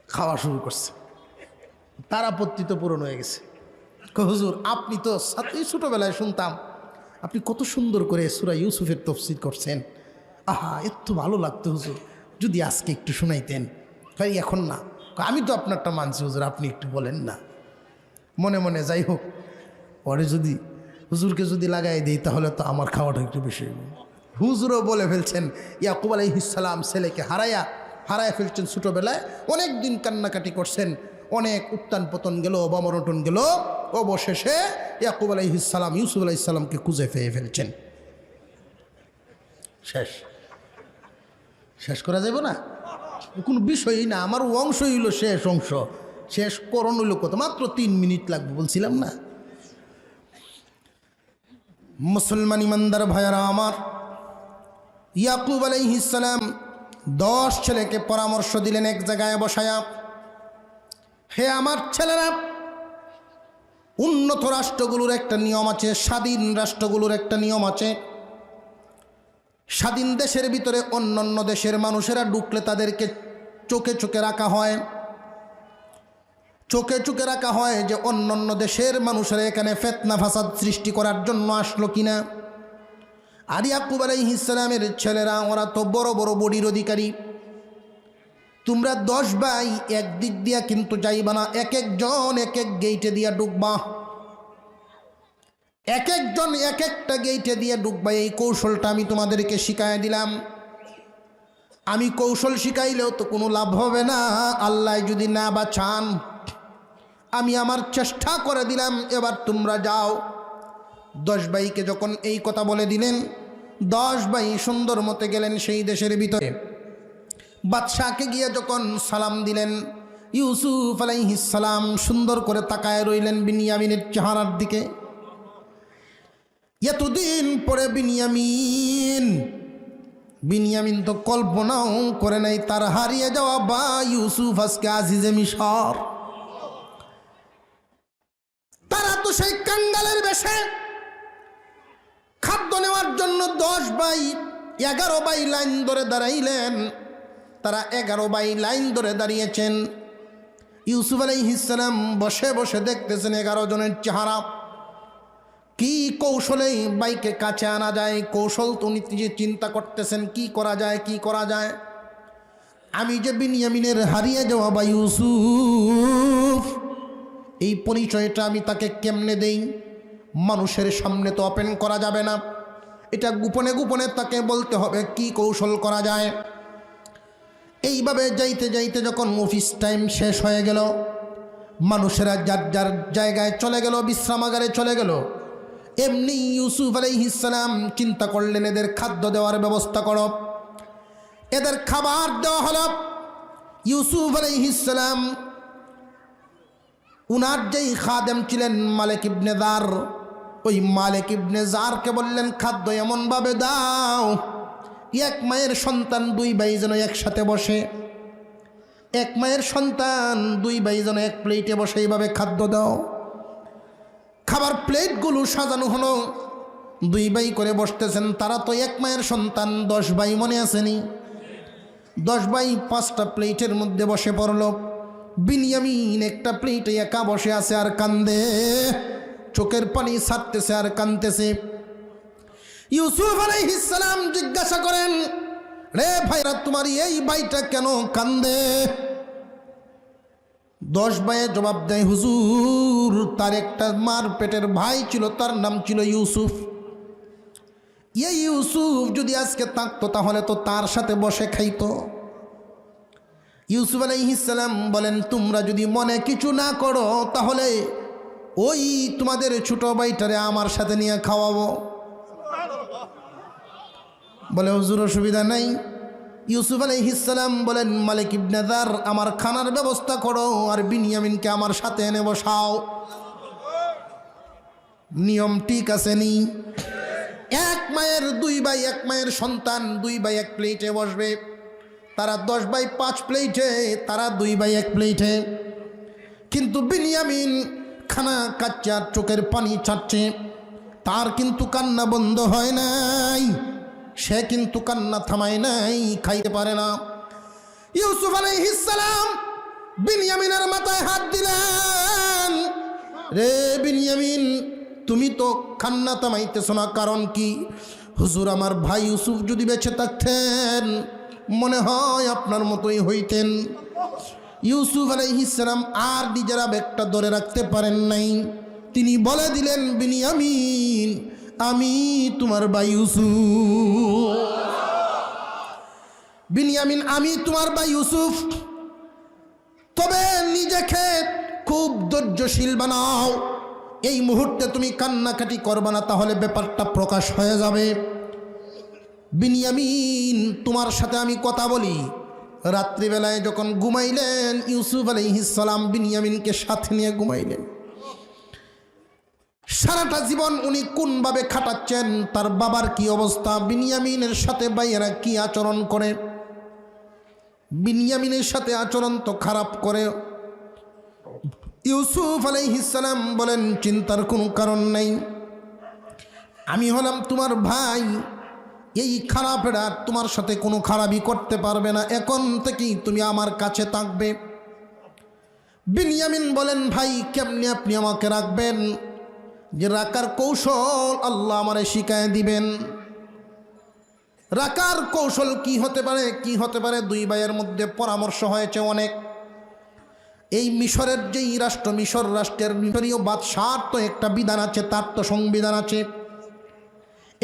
[SPEAKER 1] খাওয়া শুরু করছে, তার আপত্তি তো পূরণ হয়ে গেছে। হুজুর আপনি তো ছোটবেলায় শুনতাম আপনি কত সুন্দর করে সূরা ইউসুফের তাফসীর করছেন, আহা এত ভালো লাগতো হুজুর, যদি আজকে একটু শোনাইতেন। ভাই এখন না, আমি তো আপনারটা মানছি হুজুর, আপনি একটু বলেন না। মনে মনে যাই হোক, পরে যদি হুজুরকে যদি লাগাই দিই তাহলে তো আমার খাওয়াটা একটু বেশি। হুজুরও বলে ফেলছেন, ইয়াকুব আলাইহিস সালাম ছেলেকে হারায়া ফেলছেন ছোটোবেলায়, অনেক দিন কান্নাকাটি করছেন, অনেক উত্থান পতন গেল, অবমরটন গেল, অবশেষে ইয়াকুব আলাইহিস সালাম ইউসুফ আলাইহিস সালামকে খুঁজে পেয়ে ফেলছেন। শেষ করা যাবে না, কোনো বিষয়ই না, আমার অংশ হইল শেষ অংশ, শেষ করণ হইল কত, মাত্র 3 মিনিট লাগবে বলছিলাম না। মুসলমান ইমানদার ভাইয়ারা আমার, ইয়াকুব আলাইহিস সালাম 10 ছেলেকে পরামর্শ দিলেন এক জায়গায় বসায়া, হে আমার ছেলেরা, উন্নত রাষ্ট্রগুলোর একটা নিয়ম আছে, স্বাধীন রাষ্ট্রগুলোর একটা নিয়ম আছে। স্বাধীন দেশের ভিতরে অন্যান্য দেশের মানুষেরা ঢুকলে তাদেরকে চোখে চোখে রাখা হয়, চোখে চোখে রাখা হয় যে অন্যান্য দেশের মানুষেরা এখানে ফিতনা ফাসাদ সৃষ্টি করার জন্য আসলো কিনা। আর ইয়াকুব আলাইহিস সালামের ছেলেরা ওরা তো বড় বড় বডির অধিকারী, তোমরা 10 ভাই এক দিক দিয়া কিন্তু যাইবা না, এক একজন এক এক গেইটে দিয়া ঢুকবা, এক একজন এক একটা গেইটে দিয়ে ঢুকবা। এই কৌশলটা আমি তোমাদেরকে শিখাই দিলাম। আমি কৌশল শিখাইলেও তো কোনো লাভ হবে না, আল্লাহ যদি না বাঁচান। আমি আমার চেষ্টা করে দিলাম, এবার তোমরা যাও। 10 ভাইকে যখন এই কথা বলে দিলেন, 10 ভাই সুন্দর মতে গেলেন সেই দেশের ভিতরে। বাদশাহকে গিয়ে যখন সালাম দিলেন, ইউসুফ আলাইহিস সালাম সুন্দর করে তাকায় রইলেন বিনিয়ামিনের চেহারার দিকে। এতদিন পরে বিনিয়ামিন তো কল্পনাও করে নাই তার হারিয়ে যাওয়া বা ইউসুফ আজকে আজিজে মিশর। তারা তো সেই কাঙ্গালের বেশে খাদ্য নেওয়ার জন্য 10 ভাই 11 ভাই লাইন ধরে দাঁড়াইলেন। তারা 11 ভাই লাইন ধরে দাঁড়িয়েছেন। ইউসুফ আলাইহিস সালাম বসে বসে দেখতেছেন 11 জনের চেহারা। কি কৌশলে বাইকে কাছে আনা যায়, কৌশল তো উনি নিজে চিন্তা করতেছেন, কি করা যায় কি করা যায়। আমি যে বিনিয়ামিনের হারিয়ে যাওয়া বা ইউসুফ, এই পরিচয়টা আমি তাকে কেমনে দেই? মানুষের সামনে তো ওপেন করা যাবে না, এটা গোপনে গোপনে তাকে বলতে হবে কি কৌশল করা যায়। এইভাবে যাইতে যাইতে যখন অফিস টাইম শেষ হয়ে গেল, মানুষেরা যার যার জায়গায় চলে গেল, বিশ্রামাগারে চলে গেল। এমনি ইউসুফ আলাইহিস সালাম চিন্তা করলেন এদের খাদ্য দেওয়ার ব্যবস্থা করো। এদের খাবার দেওয়া হলো। ইউসুফ আলাইহিস সালাম উনার যেই খাদেম ছিলেন মালিক ইবনে জার, ওই মালিক ইবনে জারকে বললেন খাদ্য এমনভাবে দাও এক মায়ের সন্তান 2 ভাই যেন একসাথে বসে, এক মায়ের সন্তান 2 ভাই যেন এক প্লেটে বসে, এইভাবে খাদ্য দাও। খাবার প্লেটগুলো সাজানো হলো, 2 ভাই করে বসতেছেন। তারা তো এক মায়ের সন্তান, 10 ভাই মনে আসেনি? 10 ভাই 5টা প্লেটের মধ্যে বসে পড়ল। বিনিয়ামিন একটা প্লেটে একা বসে আছে আর কান্দে, চোখের পানি ছাড়তেছে আর কাঁদতেছে। ইউসুফ আলাইহিস সালাম জিজ্ঞাসা করেন, রে ভাইরা তোমার এই ভাইটা কেন কান্দে? 10 ভাইয়ে জবাব দেয়, হুজুর তার একটা মার পেটের ভাই ছিল, তার নাম ছিল ইউসুফ। এই ইউসুফ যদি আজকে থাকতো তাহলে তো তার সাথে বসে খাইতো। ইউসুফ আলাইহিস সালাম বলেন, তোমরা যদি মনে কিছু না করো তাহলে ওই তোমাদের ছোট ভাইটারে আমার সাথে নিয়ে খাওয়াবো। বলে হুজুর অসুবিধা নাই। ইউসুফ আলাইহিস সালাম বলেন, মালিক ইবনে জার আমার খানার ব্যবস্থা করো আর বিনিয়ামিনকে আমার সাথে এনে বসাও। নিয়ম ঠিক আছে নি? এক মায়ের 2 ভাই, এক মায়ের সন্তান 2 ভাই এক প্লেটে বসবে। তারা 10 ভাই 5 প্লেটে, তারা 2 ভাই এক প্লেটে। কিন্তু বিনিয়ামিন খানা খাচ্ছে আর চোখের পানি ছাড়ছে, তার কিন্তু কান্না বন্ধ হয় নাই, সে কিন্তু কান্না থামায় নাই, খাইতে পারে না। ইউসুফ আলাইহিস সালাম বিনিয়ামিনের মাথায় হাত দিলেন, রে বিনিয়ামিন তুমি তো কান্না থামাইতেছ না, কারণ কি? হুজুর আমার ভাই ইউসুফ যদি বেঁচে থাকতেন মনে হয় আপনার মতোই হইতেন। ইউসুফ আলাইহিস সালাম আর নিজের আবেগটা ধরে রাখতে পারেন নাই, তিনি বলে দিলেন, বিনিয়ামিন আমি তোমার ভাই ইউসুফ। বিনিয়ামিন আমি তোমার ভাই ইউসুফ, তবে নিজেকে খুব ধৈর্যশীল বানাও। এই মুহূর্তে তুমি কান্নাকাটি করবে না, তাহলে ব্যাপারটা প্রকাশ হয়ে যাবে। বিনিয়ামিন তোমার সাথে আমি কথা বলি। রাত্রিবেলায় যখন ঘুমাইলেন ইউসুফ আলাইহিস সালাম বিনিয়ামিনকে সাথে নিয়ে ঘুমাইলেন। সারাটা জীবন উনি কোনভাবে খাটাচ্ছেন, তার বাবার কি অবস্থা, বিনিয়ামিনের সাথে ভাইয়েরা কি আচরণ করে। বিনিয়ামিনের সাথে আচরণ তো খারাপ করে। ইউসুফ আলাইহিস সালাম বলেন, চিন্তার কোনো কারণ নেই, আমি হলাম তোমার ভাই, এই খারাপেরা তোমার সাথে কোনো খারাপই করতে পারবে না, এখন থেকেই তুমি আমার কাছে থাকবে। বিনিয়ামিন বলেন, ভাই কেমনে আপনি আমাকে রাখবেন? যে রাখার কৌশল আল্লাহ আমারে শিখায় দিবেন। রাখার কৌশল কি হতে পারে, কি হতে পারে? দুই ভাইয়ের মধ্যে পরামর্শ হয়েছে অনেক। এই মিশরের যেই রাষ্ট্র, মিশর রাষ্ট্রের মিশরীয় বাদশার তো একটা বিধান আছে, তার তো সংবিধান আছে।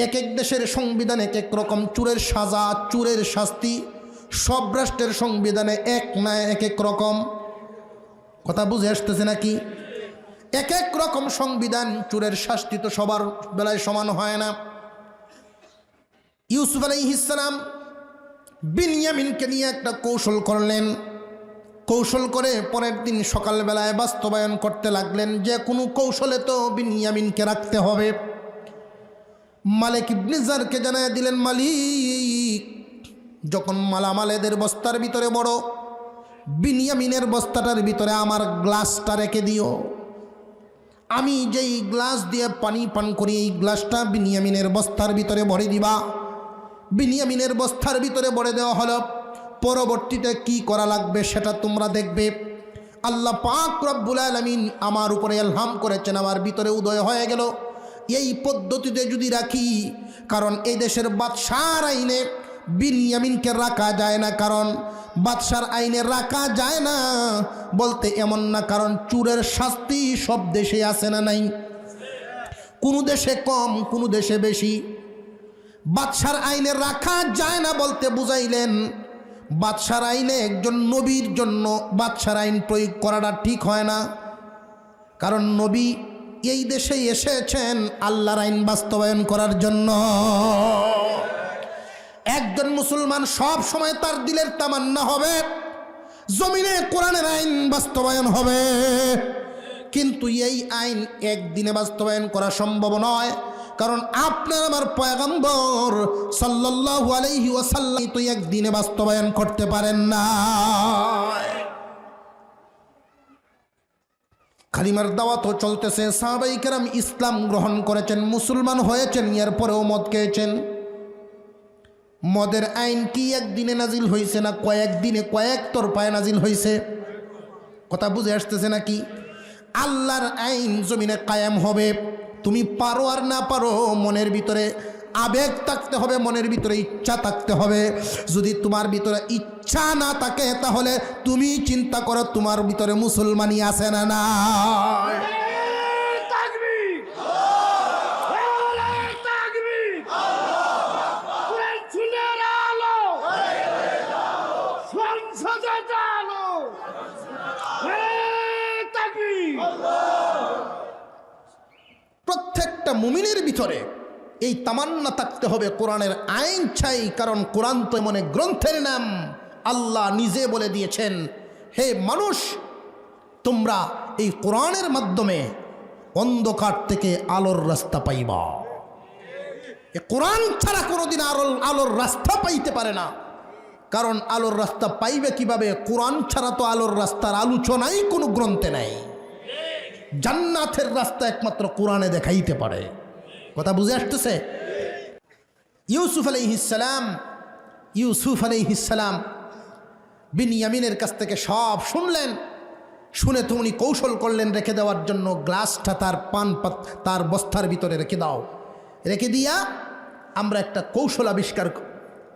[SPEAKER 1] এক এক দেশের সংবিধান এক এক রকম, চুরের সাজা, চুরের শাস্তি সব রাষ্ট্রের সংবিধানে এক না এক এক রকম। কথা বুঝে আসতেছে নাকি? এক এক রকম সংবিধান, চুরের শাস্তি তো সবার বেলায় সমান হয় না। ইউসুফ আলাইহিস সালাম বিনিয়ামিনকে নিয়ে একটা কৌশল করলেন। কৌশল করে পরের দিন সকালবেলায় বাস্তবায়ন করতে লাগলেন, যে কোনো কৌশলে তো বিনিয়ামিনকে রাখতে হবে। মালিক ইবনে জারকে জানায় দিলেন, মালিক, যখন মালামালেদের বস্তার ভিতরে বড়, বিনিয়ামিনের বস্তাটার ভিতরে আমার গ্লাসটা রেখে দিও। আমি যেই গ্লাস দিয়ে পানি পান করি, এই গ্লাসটা বিনিয়ামিনের বস্তার ভিতরে ভরে দিবা। বিনিয়ামিনের বস্তার ভিতরে ভরে দেওয়া হলো। পরবর্তীতে কি করা লাগবে সেটা তোমরা দেখবে। আল্লাহ পাক রব্বুল আলামিন আমার উপরে ইলহাম করেছেন, আমার ভিতরে উদয় হয়ে গেল, এই পদ্ধতিতে যদি রাখি। কারণ এই দেশের বাদশার আইনে বিনিয়ামিনকে রাখা যায় না। কারণ বাদশার আইনে রাখা যায় না বলতে এমন না, কারণ চুরের শাস্তি সব দেশে আছে না নাই? কোনো দেশে কম, কোনো দেশে বেশি। বাদশার আইনে রাখা যায় না বলতে বুঝাইলেন, বাদশার আইনে একজন নবীর জন্য বাদশার আইন প্রয়োগ করাটা ঠিক হয় না। কারণ নবী এই দেশে এসেছেন আল্লাহর আইন বাস্তবায়ন করার জন্য। একজন মুসলমান সব সময় তার দিলের তামান্না হবে জমিনে কোরআনের আইন বাস্তবায়ন হবে, কিন্তু এই আইন একদিনে বাস্তবায়ন করা সম্ভব নয়। কারণ আপনার আমার পয়গম্বর সাল্লাল্লাহু আলাইহি ওয়াসাল্লাম তো একদিনে বাস্তবায়ন করতে পারেন না। কালিমার দাওয়াতও চলতেছে, সাহাবায়ে কেরাম ইসলাম গ্রহণ করেছেন, মুসলমান হয়েছেন, এরপরেও মদ খেয়েছেন। মদের আইন কি একদিনে নাজিল হয়েছে না কয়েকদিনে, কয়েক তরফায় নাজিল হয়েছে? কথা বুঝে আসতেছে নাকি? আল্লাহর আইন জমিনে কায়েম হবে। তুমি পারো আর না পারো, মনের ভিতরে আবেগ থাকতে হবে, মনের ভিতরে ইচ্ছা থাকতে হবে। যদি তোমার ভিতরে ইচ্ছা না থাকে তাহলে তুমি চিন্তা করো তোমার ভিতরে মুসলমানি আছে না না? প্রত্যেকটা মুমিনের ভিতরে এই তামান্না থাকতে হবে কোরআনের আইন চাই। কারণ কোরআন তো এমন এক গ্রন্থের নাম, আল্লাহ নিজে বলে দিয়েছেন, হে মানুষ, তোমরা এই কোরআনের মাধ্যমে অন্ধকার থেকে আলোর রাস্তা পাইবা। এ কোরআন ছাড়া কোনোদিন আলোর রাস্তা পাইতে পারে না। কারণ আলোর রাস্তা পাইবে কিভাবে? কোরআন ছাড়া তো আলোর রাস্তার আলোচনাই কোনো গ্রন্থে নাই। জান্নাতের রাস্তা একমাত্র কোরআনে দেখাইতে পারে। কথা বুঝে আসতেছে? ইউসুফ আলাইহিস সালাম বিনিয়ামিনের কাছ থেকে সব শুনলেন। শুনে তো উনি কৌশল করলেন রেখে দেওয়ার জন্য। গ্লাসটা তার বস্তার ভিতরে রেখে দাও। রেখে দিয়া আমরা একটা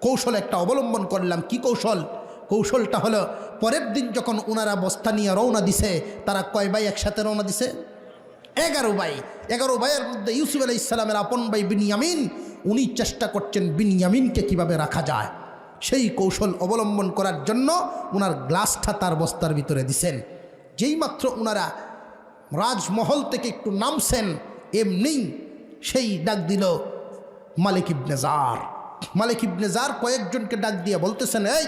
[SPEAKER 1] কৌশল একটা অবলম্বন করলাম। কি কৌশল? কৌশলটা হলো, পরের দিন যখন ওনারা বস্তা নিয়ে রওনা দিছে, তারা কয় ভাই একসাথে রওনা দিছে? 11 ভাই। 11 ভাইয়ের মধ্যে ইউসুফ আলাইহিস সালামের আপন ভাই বিনিয়ামিন, উনি চেষ্টা করছেন বিনিয়ামিনকে কিভাবে রাখা যায়। সেই কৌশল অবলম্বন করার জন্য ওনার গ্লাসটা তার বস্তার ভিতরে দিছেন। যেই মাত্র ওনারা রাজমহল থেকে একটু নামছেন, এমনি সেই ডাক দিল মালিক ইবনে জার। মালিক ইবনে জার কয়েকজনকে ডাক দিয়ে বলতেছেন, এই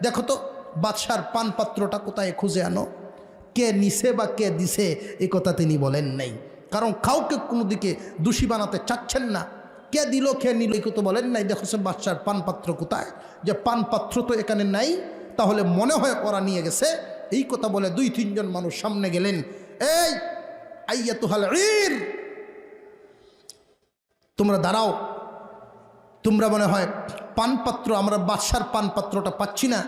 [SPEAKER 1] দেখো তো বাদশার পানপাত্রটা কোথায়, খুঁজে আনো। কে নিছে বা কে দিছে এ কথা তিনি বলেন নাই। কারণ কাউকে কোনো দিকে দোষী বানাতে চাচ্ছেন না। কে দিল কে নিল এই তো বলেন নাই, দেখো সে বাচ্চার পানপাত্র কোথায়, যে পানপাত্র তো এখানে নাই, তাহলে মনে হয় ওরা নিয়ে গেছে। এই কথা বলে 2-3 জন মানুষ সামনে গেলেন, এই আইয়াতুহাল ঈর, তোমরা দাঁড়াও, তোমরা মনে হয় পানপাত্র, আমরা বাদশার পানপাত্রটা পাচ্ছি না।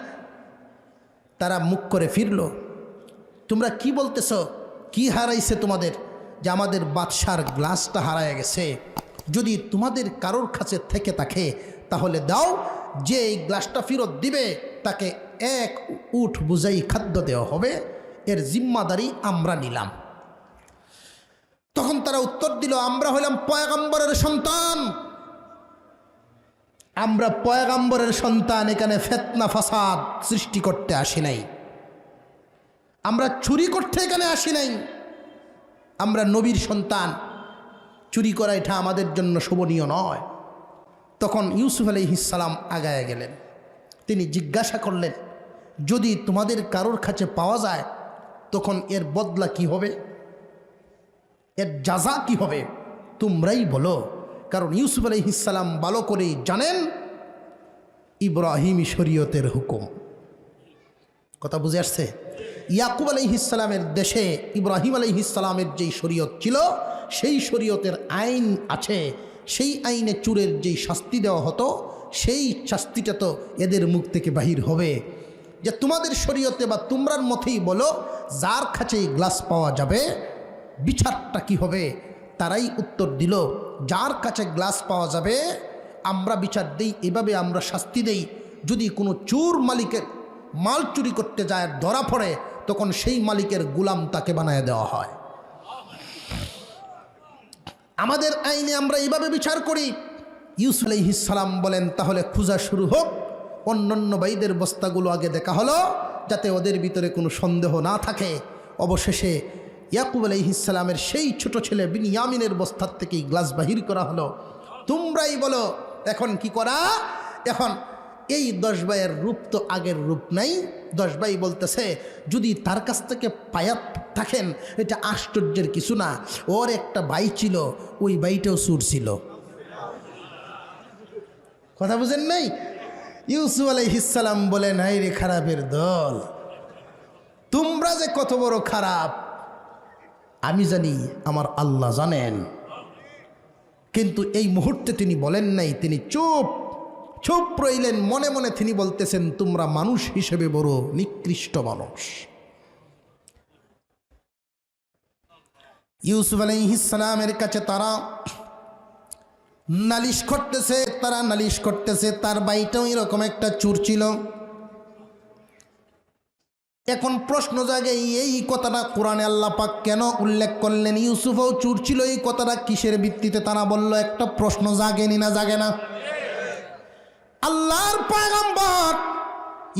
[SPEAKER 1] তারা মুখ করে ফিরল, তোমরা কি বলতেছ, কি হারাইছে তোমাদের? যে আমাদের বাদশার গ্লাসটা হারায় গেছে। যদি তোমাদের কারোর কাছে থেকে থাকে তাহলে দাও, যে এই গ্লাসটা ফেরত দিবে তাকে 1 উট বুঝাই খাদ্য দেওয়া হবে, এর জিম্মাদারি আমরা নিলাম। তখন তারা উত্তর দিল, আমরা হইলাম পয়গম্বরের সন্তান, আমরা পয়গম্বরের সন্তান, এখানে ফিতনা ফাসাদ সৃষ্টি করতে আসি নাই, আমরা চুরি করতে এখানে আসি নাই, আমরা নবীর সন্তান, চুরি করা এটা আমাদের জন্য শোভনীয় নয়। তখন ইউসুফ আলাইহিস সালাম আগায় গেলেন, তিনি জিজ্ঞাসা করলেন, যদি তোমাদের কারোর কাছে পাওয়া যায় তখন এর বদলা কি হবে, এর জাযা কি হবে, তোমরাই বলো। কারণ ইউসুফ আলাইহিস সালাম ভালো করেই জানেন ইব্রাহিমী শরীয়তের হুকুম। কথা বুঝে আসছে? ইয়াকুব আলাইহিস সালামের দেশে ইব্রাহিম আলাইহিস সালামের যেই শরীয়ত ছিল, সেই শরীয়তের আইন আছে, সেই আইনে চুরের যেই শাস্তি দেওয়া হতো, সেই শাস্তিটা তো এদের মুখ থেকে বাহির হবে। যে তোমাদের শরীয়তে বা তোমরার মতেই বলো, যার কাছেই গ্লাস পাওয়া যাবে বিচারটা কি হবে? তারাই উত্তর দিল, যার কাছে গ্লাস পাওয়া যাবে আমরা বিচার দেই, এভাবে আমরা শাস্তি দেই। যদি কোনো চোর মালিকের মাল চুরি করতে যায়, ধরা পড়ে, তখন সেই মালিকের গোলাম তাকে বানায় দেওয়া হয়। আমাদের আইনে আমরা এইভাবে বিচার করি। ইউসুফ আলাইহিস সালাম বলেন, তাহলে খোঁজা শুরু হোক। অন্যান্য ভাইদের বস্তাগুলো আগে দেখা হলো, যাতে ওদের ভিতরে কোনো সন্দেহ না থাকে। অবশেষে ইয়াকুব আলাইহিস সালামের সেই ছোট ছেলে বিনয়ামিনের বস্তার থেকেই গ্লাস বাহির করা হলো। তোমরাই বলো এখন কি করা? এখন এই 10 ভাইয়ের রূপ তো আগের রূপ নাই। 10 ভাই বলতেছে, যদি তার কাছ থেকে পায়া থাকেন এটা আশ্চর্যের কিছু না, ওর একটা ভাই ছিল, ওই ভাইটাও চোর ছিল। কথা বুঝেন নাই? ইউসুফ আলাইহিস সালাম বলেন, হাই রে খারাপের দল, তোমরা যে কত বড় খারাপ আমি জানি, আমার আল্লাহ জানেন। কিন্তু এই মুহূর্তে তিনি বলেন নাই, তিনি চুপ রইলেন। মনে মনে তিনি বলতেছেন, তোমরা মানুষ হিসেবে বড় নিকৃষ্ট মানুষ। ইউসুফ আলাইহিস সালামের কাছে তারা নালিশ করতেছে, তার ভাইটাও এরকম একটা চোর ছিল। এখন প্রশ্ন জাগে, এই কথাটা কোরআনে আল্লাহ পাক কেন উল্লেখ করলেন? ইউসুফও চোর ছিল, এই কথাটা কিসের ভিত্তিতে তারা বলল? একটা প্রশ্ন জাগেনি না? জাগে না? আল্লাহর পয়গম্বর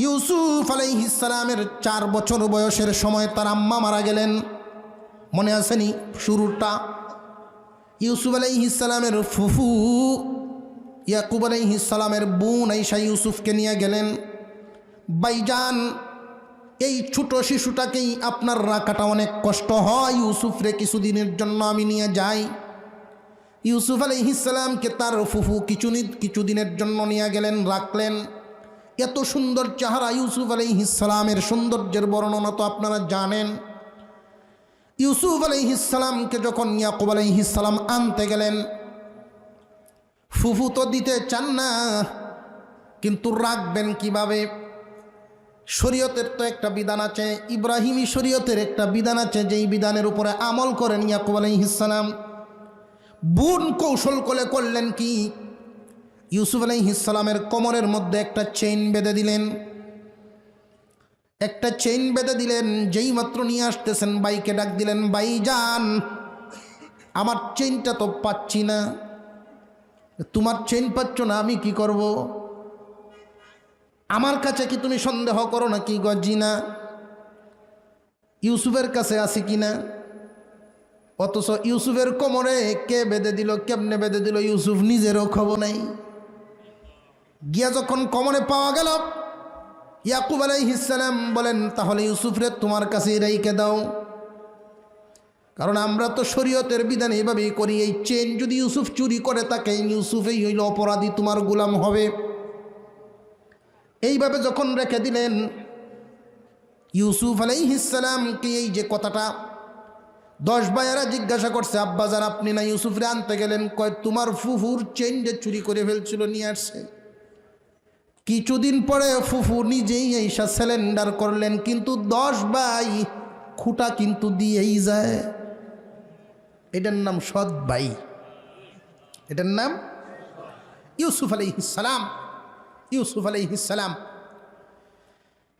[SPEAKER 1] ইউসুফ আলাইহিস সালামের 4 বছর বয়সের সময় তার আম্মা মারা গেলেন। মনে আসেনি শুরুটা? ইউসুফ আলাইহিস সালামের ফুফু ইয়াকুব আলাইহিস সালামের বোন আয়েশা ইউসুফকে নিয়ে গেলেন, ভাইজান এই ছোট শিশুটাকেই আপনার রাখাটা অনেক কষ্ট হয়, ইউসুফরে কিছুদিনের জন্য আমি নিয়ে যাই। ইউসুফ আলাইহিস সালামকে তার ফুফু কিছুদিনের জন্য নিয়ে গেলেন, রাখলেন। এত সুন্দর চেহারা ইউসুফ আলাইহিস সালামের, সৌন্দর্যের বর্ণনা তো আপনারা জানেন। ইউসুফ আলাইহিস সালামকে যখন ইয়াকুব আলাইহিস সালাম আনতে গেলেন, ফুফু তো দিতে চান না, কিন্তু রাখবেন কিভাবে? শরীয়তের তো একটা বিধান আছে, ইব্রাহিমী শরীয়তের একটা বিধান আছে, যেই বিধানের উপরে আমল করেন ইয়াকুব আলাইহিস সালাম। বোন কৌশল করলেন কি? ইউসুফ আলাইহিস সালামের কোমরের মধ্যে একটা চেইন বেঁধে দিলেন। যেই মাত্র নিয়ে আসতেছেন, ভাইকে ডাক দিলেন, ভাইজান আমার চেইনটা তো পাচ্ছি না। তোমার চেইন পাচ্ছ না, আমি কি করব? আমার কাছে কি তুমি সন্দেহ করো নাকি? গজি না, ইউসুফের কাছে আছে কিনা? অথচ ইউসুফের কোমরে কে বেঁধে দিল, কেমনে বেঁধে দিল, ইউসুফ নিজেরও খবর নাই। গিয়া যখন কোমরে পাওয়া গেল, ইয়াকুব আলাইহিস সালাম বলেন, তাহলে ইউসুফরে তোমার কাছে রাইখে দাও। কারণ আমরা তো শরীয়তের বিধান এভাবেই করি, এই চেন যদি ইউসুফ চুরি করে তাকে ইউসুফই হইল অপরাধী, তোমার গোলাম হবে। এইভাবে যখন রেখে দিলেন ইউসুফ আলাইহিস সালামকে, এই যে কথাটা 10 ভাইয়েরা জিজ্ঞাসা করছে, আব্বাজান আপনি না ইউসুফরে আনতে গেলেন? কয় তোমার ফুফুর চেনটা চুরি করে ফেলছিল, নিয়ে আসছে। কিছুদিন পরে ফুফু নিজেই এইসা সিলিন্ডার করলেন, কিন্তু 10 ভাই খুঁটা কিন্তু দিয়েই যায়। এটার নাম সৎ ভাই, এটার নাম ইউসুফ আলাইহিস সালাম। ইউসুফ আলাইহিস সালাম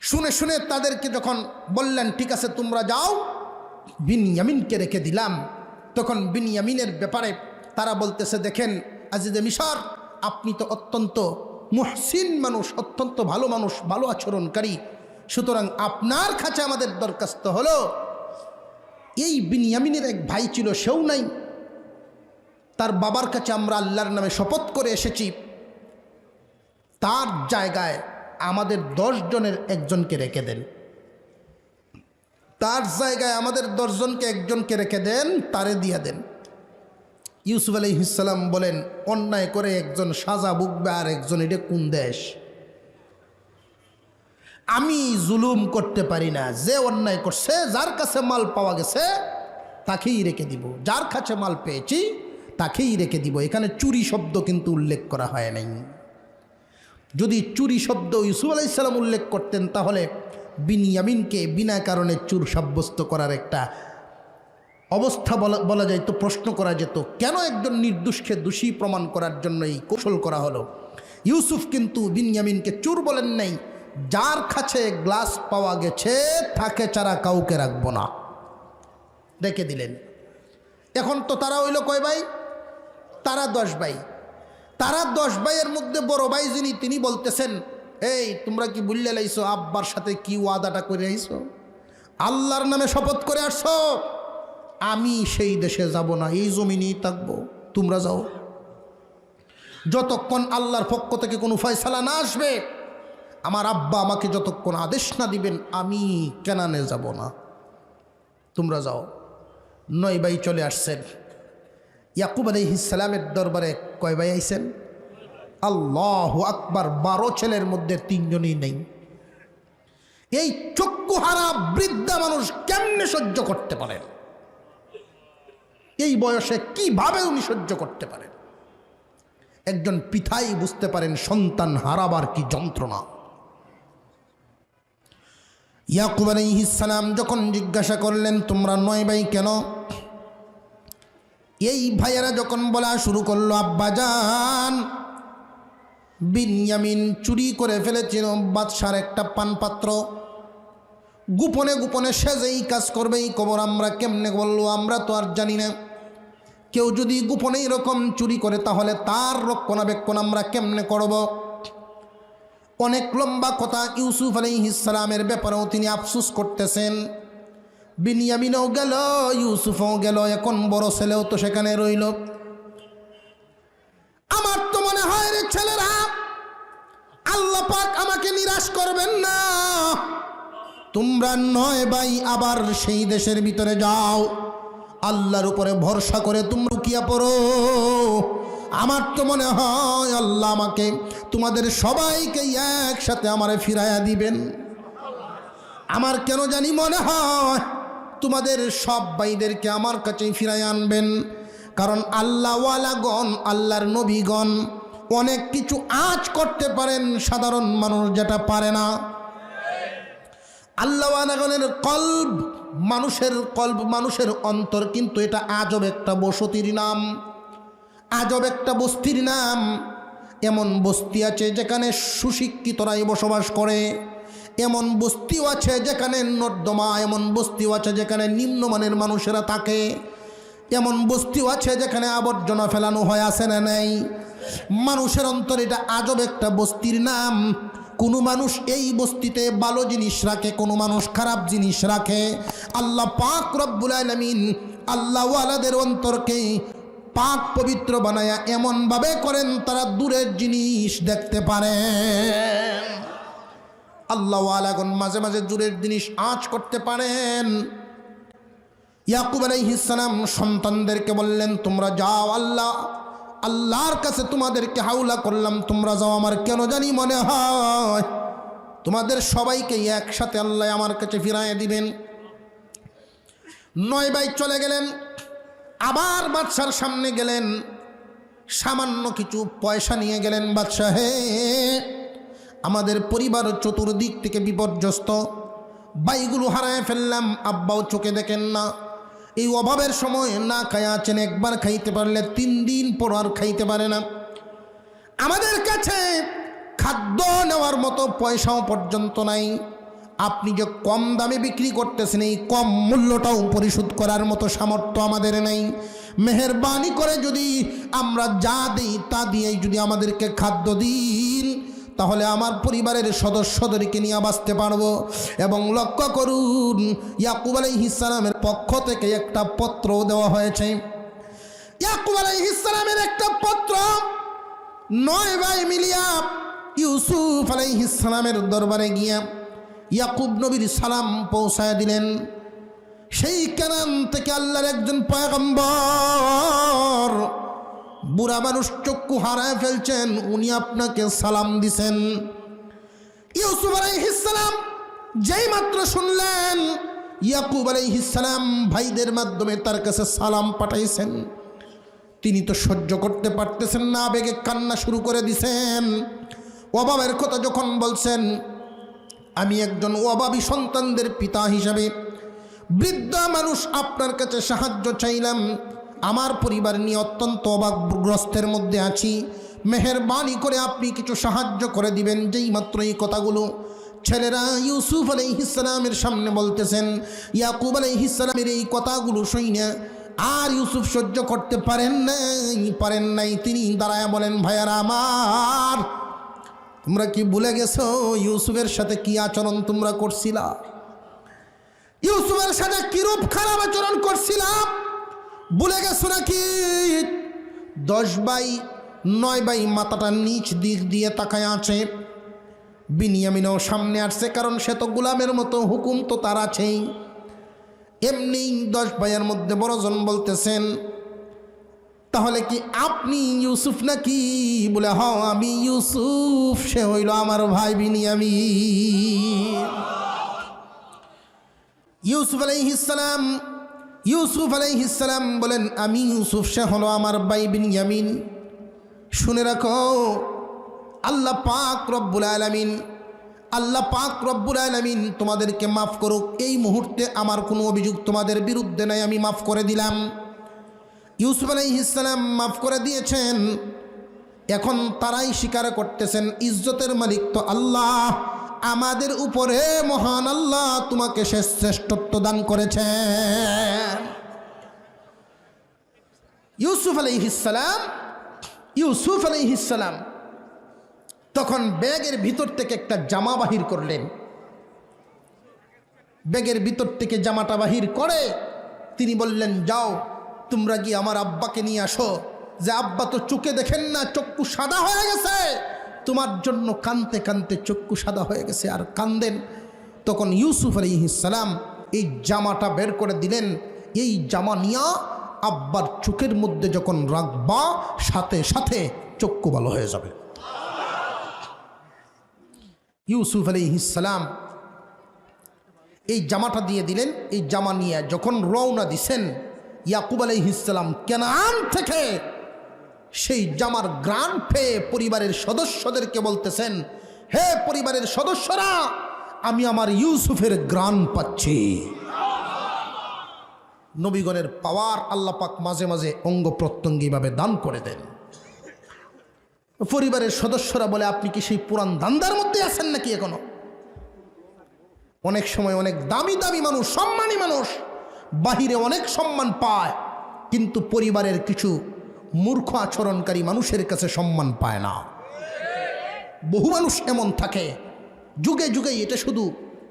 [SPEAKER 1] শুনে শুনে তাদেরকে যখন বললেন ঠিক আছে তোমরা যাও, বিনয়ামিনকে রেখে দিলাম, তখন বিনয়ামিনের ব্যাপারে তারা বলতেছে, দেখেন আজিজে মিশর, আপনি তো অত্যন্ত মুহসিন মানুষ, অত্যন্ত ভালো মানুষ, ভালো আচরণকারী, সুতরাং আপনার কাছে আমাদের দরখাস্ত হলো, এই বিনয়ামিনের এক ভাই ছিল, সেও নাই, তার বাবার কাছে আমরা আল্লাহর নামে শপথ করে এসেছি, তার জায়গায় আমাদের 10 জনের একজনকে রেখে দেন, তার জায়গায় আমাদের 10 জনকে একজনকে রেখে দেন, তারে দিয়ে দেন। ইউসুফ আলাইহিস সালাম বলেন, অন্যায় করে একজন সাজা ভুগবে আর একজন, এটা কোন দেশ? আমি জুলুম করতে পারি না, যে অন্যায় করছে, যার কাছে মাল পাওয়া গেছে তাকেই রেখে দিব, যার কাছে মাল পেয়েছি তাকেই রেখে দিব। এখানে চুরি শব্দ কিন্তু উল্লেখ করা হয় নাই। যদি চুরি শব্দ ইউসুফ আলাইহিস সালাম উল্লেখ করতেন তাহলে বিনয়ামিনকে বিনা কারণে চুর সাব্যস্ত করার একটা অবস্থা বলা যায়, তো প্রশ্ন করা যেত, কেন একজন নির্দোষকে দোষী প্রমাণ করার জন্য এই কৌশল করা হলো? ইউসুফ কিন্তু বিনয়ামিনকে চুর বলেন নাই, যার কাছে গ্লাস পাওয়া গেছে তাকে ছাড়া কাউকে রাখবো না, রেখে দিলেন। এখন তো তারা হইল কয় ভাই? তারা 10 ভাই। তারা 10 ভাইয়ের মধ্যে বড় ভাই যিনি, তিনি বলতেছেন, এই তোমরা কি বুঝলে লাইছো আব্বার সাথে কি ওয়াদাটা করে আইছো? আল্লাহর নামে শপথ করে আসছো, আমি সেই দেশে যাব না, এই জমিনেই থাকবো, তোমরা যাও। যতক্ষণ আল্লাহর পক্ষ থেকে কোনো ফয়সালা না আসবে, আমার আব্বা আমাকে যতক্ষণ আদেশ না দিবেন, আমি কেনানে যাব না, তোমরা যাও। 9 ভাই চলে আসছেন। ইয়াকুব আলাইহিস সালামের দরবারে কয় ভাই আইছেন? আল্লাহু আকবার, 12 ছেলের মধ্যে 3 জনই নেই। এই চক্ষুহারা বৃদ্ধা মানুষ কেমনে সহ্য করতে পারেন? এই বয়সে কিভাবে উনি সহ্য করতে পারেন? একজন পিতাই বুঝতে পারেন সন্তান হারাবার কি যন্ত্রণা। ইয়াকুব আলাইহিস সালাম যখন জিজ্ঞাসা করলেন, তোমরা 9 ভাই কেন? এই ভাইয়েরা যখন বলা শুরু করলো, আব্বাজান বিনয়ামিন চুরি করে ফেলেছিল বাদশার একটা পানপাত্র, গোপনে গোপনে সে যেই কাজ করবে এই খবর আমরা কেমনে বললো? আমরা তো আর জানি না। কেউ যদি গোপনে এরকম চুরি করে তাহলে তার রক্ষণাবেক্ষণ আমরা কেমনে করব? অনেক লম্বা কথা। ইউসুফ আলাইহিস সালামের ব্যাপারেও তিনি আফসোস করতেছেন। বিনয়ামিনও গেল, ইউসুফও গেল, এখন বড় ছেলেও তো সেখানে রইল। আমার তো মনে হয় রে ছেলেরা, আল্লাহ পাক আমাকে নিরাশ করবেন না। তোমরা 9 ভাই আবার সেই দেশের ভিতরে যাও, আল্লাহর উপরে ভরসা করে তোমরা লুকিয়ে পড়ো। আমার তো মনে হয় আল্লাহ আমাকে, তোমাদের সবাইকে একসাথে আমারে ফিরাইয়া দিবেন। আমার কেন জানি মনে হয় তোমাদের সব ভাইদেরকে আমার কাছেই ফিরাইয়া আনবেন। কারণ আল্লাহওয়ালাগণ, আল্লাহর নবীগণ অনেক কিছু আজ করতে পারেন সাধারণ মানুষ যেটা পারে না। আল্লাহওয়ালাগণের কলব, মানুষের অন্তর কিন্তু এটা আজব একটা বসতির নাম, আজব একটা বস্তির নাম। এমন বস্তি আছে যেখানে সুশিক্ষিতরাই বসবাস করে, এমন বস্তিও আছে যেখানে নর্দমা, এমন বস্তিও আছে যেখানে নিম্নমানের মানুষেরা থাকে, এমন বস্তিও আছে যেখানে আবর্জনা ফেলানো হয়, আছে না নাই? মানুষের অন্তর এটা আজব একটা বস্তির নাম। কোনো মানুষ এই বস্তিতে ভালো জিনিস রাখে, কোনো মানুষ খারাপ জিনিস রাখে। আল্লাহ পাক রব্বুল আলামিন আল্লাহওয়ালাদের অন্তরকে পাক পবিত্র বানায়া এমনভাবে করেন তারা দূরের জিনিস দেখতে পারেন। আল্লাহওয়ালাগণ মাঝে মাঝে দূরের জিনিস আঁচ করতে পারেন। ইয়াকুব আলাইহিস সালাম সন্তানদেরকে বললেন, তোমরা যাও, আল্লাহর কাছে তোমাদেরকে হাওলা করলাম, তোমরা যাও। আমার কেন জানি মনে হয় তোমাদের সবাইকে একসাথে আল্লাহ আমার কাছে ফিরাইয়া দিবেন। 9 ভাই চলে গেলেন, আবার বাদশার সামনে গেলেন, সামান্য কিছু পয়সা নিয়ে গেলেন। বাদশা, হে, আমাদের পরিবার চতুর্দিক থেকে বিপর্যস্ত, ভাইগুলো হারায় ফেললাম, আব্বাও চোখে দেখেন না, এই অভাবের সময় না খায় আছেন, একবার খাইতে পারলে 3 দিন পর আর খাইতে পারে না। আমাদের কাছে খাদ্য নেওয়ার মতো পয়সাও পর্যন্ত নাই। আপনি যে কম দামে বিক্রি করতেছেন, এই কম মূল্যটাও পরিশোধ করার মতো সামর্থ্য আমাদের নেই। মেহেরবানি করে যদি আমরা যা দিই তা দিয়েই যদি আমাদেরকে খাদ্য দিন, তাহলে আমার পরিবারের সদস্যদেরকে নিয়ে বাঁচতে পারবো। এবং লক্ষ্য করুন, ইয়াকুব আলাইহিস সালামের পক্ষ থেকে একটা পত্র দেওয়া হয়েছে। ইয়াকুব আলাইহিস সালামের একটা পত্র 9 ভাই মিলিয়া ইউসুফ আলাইহিস সালামের দরবারে গিয়া ইয়াকুব নবীর সালাম পৌঁছায় দিলেন। সেই কানান থেকে আল্লাহর একজন পয়গম্বর, বুড়া মানুষ, চক্ষু হারায় ফেলছেন, উনি আপনাকে সালাম দিছেন। ইউসুফ আলাইহিস সালাম যেই মাত্র শুনলেন ইয়াকুব আলাইহিস সালাম ভাইদের মাধ্যমে তার কাছে সালাম পাঠাইছেন, তিনি তো সহ্য করতে পারতেছেন না, আবেগে কান্না শুরু করে দিছেন। অভাবের কথা যখন বলছেন, আমি একজন অভাবী সন্তানদের পিতা হিসাবে বৃদ্ধ মানুষ আপনার কাছে সাহায্য চাইলাম, আমার পরিবার নিয়ে অত্যন্ত অভাবগ্রস্তের মধ্যে আছি, মেহেরবানি করে আপনি কিছু সাহায্য করে দিবেন। যেই মাত্র এই কথাগুলো ছেলেরা ইউসুফ আলাইহিস সালামের সামনে বলতেছেন, ইয়াকুব আলাইহিস সালামের এই কথাগুলো শুনে আর ইউসুফ সহ্য করতে পারেন নাই। তিনি দাঁড়ায় বলেন, ভাইয়ারা আমার, তোমরা কি ভুলে গেছো ইউসুফের সাথে কি আচরণ তোমরা করছিলা? ইউসুফের সাথে কিরূপ খারাপ আচরণ করছিলাম ভুলে গেছো নাকি? 10 ভাই 9 ভাই মাথাটা নিচ দিক দিয়ে তাকায় আছে। বিনিয়ামিনও সামনে আসছে, কারণ সে তো গোলামের মতো, হুকুম তো তার আছেই। এমনি 10 ভাইয়ের মধ্যে বড়জন বলতেছেন, তাহলে কি আপনি ইউসুফ নাকি? বলে, হ্যাঁ আমি ইউসুফ, সে হইল আমার ভাই বিনিয়ামিন। ইউসুফ আলাইহিস সালাম বলেন, আমি ইউসুফ, সে হলো আমার ভাই বিনিয়ামিন। শুনে রাখো, আল্লাহ পাক রব্বুল আলামিন তোমাদেরকে মাফ করুক। এই মুহূর্তে আমার কোনো অভিযোগ তোমাদের বিরুদ্ধে নাই, আমি মাফ করে দিলাম। ইউসুফ আলাইহিস সালাম মাফ করে দিয়েছেন। এখন তারাই স্বীকার করতেছেন, ইজ্জতের মালিক তো আল্লাহ, আমাদের উপরে মহান আল্লাহ তোমাকে শেষ শ্রেষ্ঠত্ব দান করেছেন। ইউসুফ আলাইহিস সালাম তখন ব্যাগের ভিতর থেকে একটা জামা বাহির করলেন। ব্যাগের ভিতর থেকে জামাটা বাহির করে তিনি বললেন, যাও তোমরা গিয়ে আমার আব্বাকে নিয়ে আসো, যে আব্বা তো চোখে দেখেন না, চক্ষু সাদা হয়ে গেছে, তোমার জন্য কানতে কানতে চক্ষু সাদা হয়ে গেছে আর কান্দেন। তখন ইউসুফ আলাইহিস সালাম এই জামাটা বের করে দিলেন। এই জামা নিয়ে আব্বার চোখের মধ্যে যখন রাখবা, সাথে সাথে চক্ষু ভালো হয়ে যাবে। ইউসুফ আলাইহিস সালাম এই জামাটা দিয়ে দিলেন। এই জামা নিয়ে যখন রওনা দিছেন, ইয়াকুব আলাইহিস সালাম কেনান থেকে সেই জামার গ্রান পেয়ে পরিবারের সদস্যদেরকে বলতেছেন, হে পরিবারের সদস্যরা, আমি আমার ইউসুফের গ্রান পাচ্ছি। নবীগণের পাওয়ার আল্লাহ পাক মাঝে মাঝে অঙ্গ প্রত্যঙ্গীভাবে দান করে দেন। পরিবারের সদস্যরা বলে, আপনি কি সেই পুরান ধান্দার মধ্যে আছেন নাকি এখনো? অনেক সময় অনেক দামি দামি মানুষ, সম্মানী মানুষ বাহিরে অনেক সম্মান পায়, কিন্তু পরিবারের কিছু মূর্খ আচরণকারী মানুষের কাছে সম্মান পায় না। বহু মানুষ এমন থাকে, যুগে যুগে, এটা শুধু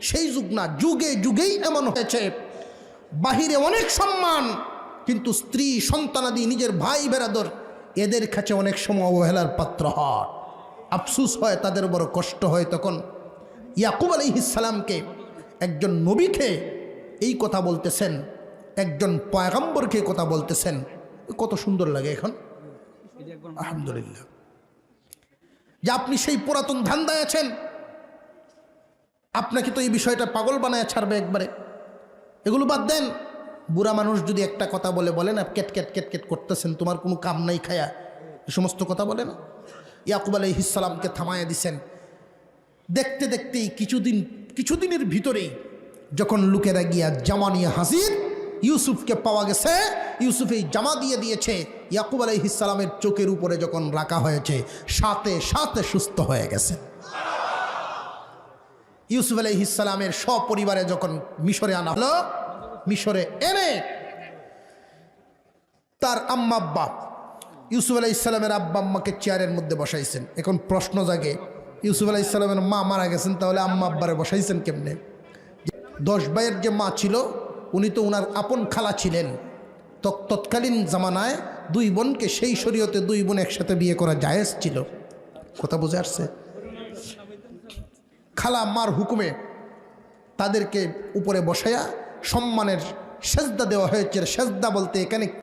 [SPEAKER 1] সেই যুগ না, যুগে যুগেই এমন হয়েছে। বাহিরে অনেক সম্মান, কিন্তু স্ত্রী সন্তানাদি, নিজের ভাই বেরাদর, এদের কাছে অনেক সময় অবহেলার পাত্র হয়। আফসুস হয়, তাদের বড় কষ্ট হয়। তখন ইয়াকুব আলাইহিস সালামকে, একজন নবীকে এই কথা বলতেছেন, একজন পয়গম্বরকে কথা বলতেছেন, কত সুন্দর লাগে এখন। আলহামদুলিল্লাহ যে আপনি সেই পুরাতন ধান্দায় আছেন, আপনাকে তো এই বিষয়টা পাগল বানায় ছাড়বে একবারে। এগুলো বাদ দেন। বুড়া মানুষ যদি একটা কথা বলে, বলেন ক্যাট ক্যাট ক্যাট ক্যাট করতেছেন, তোমার কোনো কাম নাই খায়া, এ সমস্ত কথা বলে না। ইয়াকুব আলাইহিস সালামকে থামায়া দিছেন। দেখতে দেখতেই কিছুদিনের ভিতরেই যখন লোকেরা গিয়া জামা নিয়ে হাজির, ইউসুফকে পাওয়া গেছে, ইউসুফ এই জামা দিয়ে দিয়েছে। ইয়াকুব আলাইহিস সালামের চোখের উপরে যখন রাখা হয়েছে, সাথে সাথে সুস্থ হয়ে গেছে। ইউসুফ আলাইহিস সালামের সপরিবারে যখন মিশরে আনা হলো, মিশরে এনে তার আম্মা আব্বা, ইউসুফ আলাইহিস সালামের আব্বা আম্মাকে চেয়ারের মধ্যে বসাইছেন। এখন প্রশ্ন জাগে, ইউসুফ আলাইহিস সালামের মা মারা গেছেন, তাহলে আম্মা আব্বারে বসাইছেন কেমনে? 10 ভাইয়ের যে মা ছিল, উনি তো উনার আপন খালা ছিলেন। তৎকালীন জামানায় 2 বোনকে, সেই শরীয়তে 2 বোন একসাথে বিয়ে করা জায়েজ ছিল। কথা বুঝে আসছে? খালা মার হুকুমে তাদেরকে উপরে বসায়া সম্মানের সেজদা দেওয়া হয়েছে। সেজদা বলতে এখানে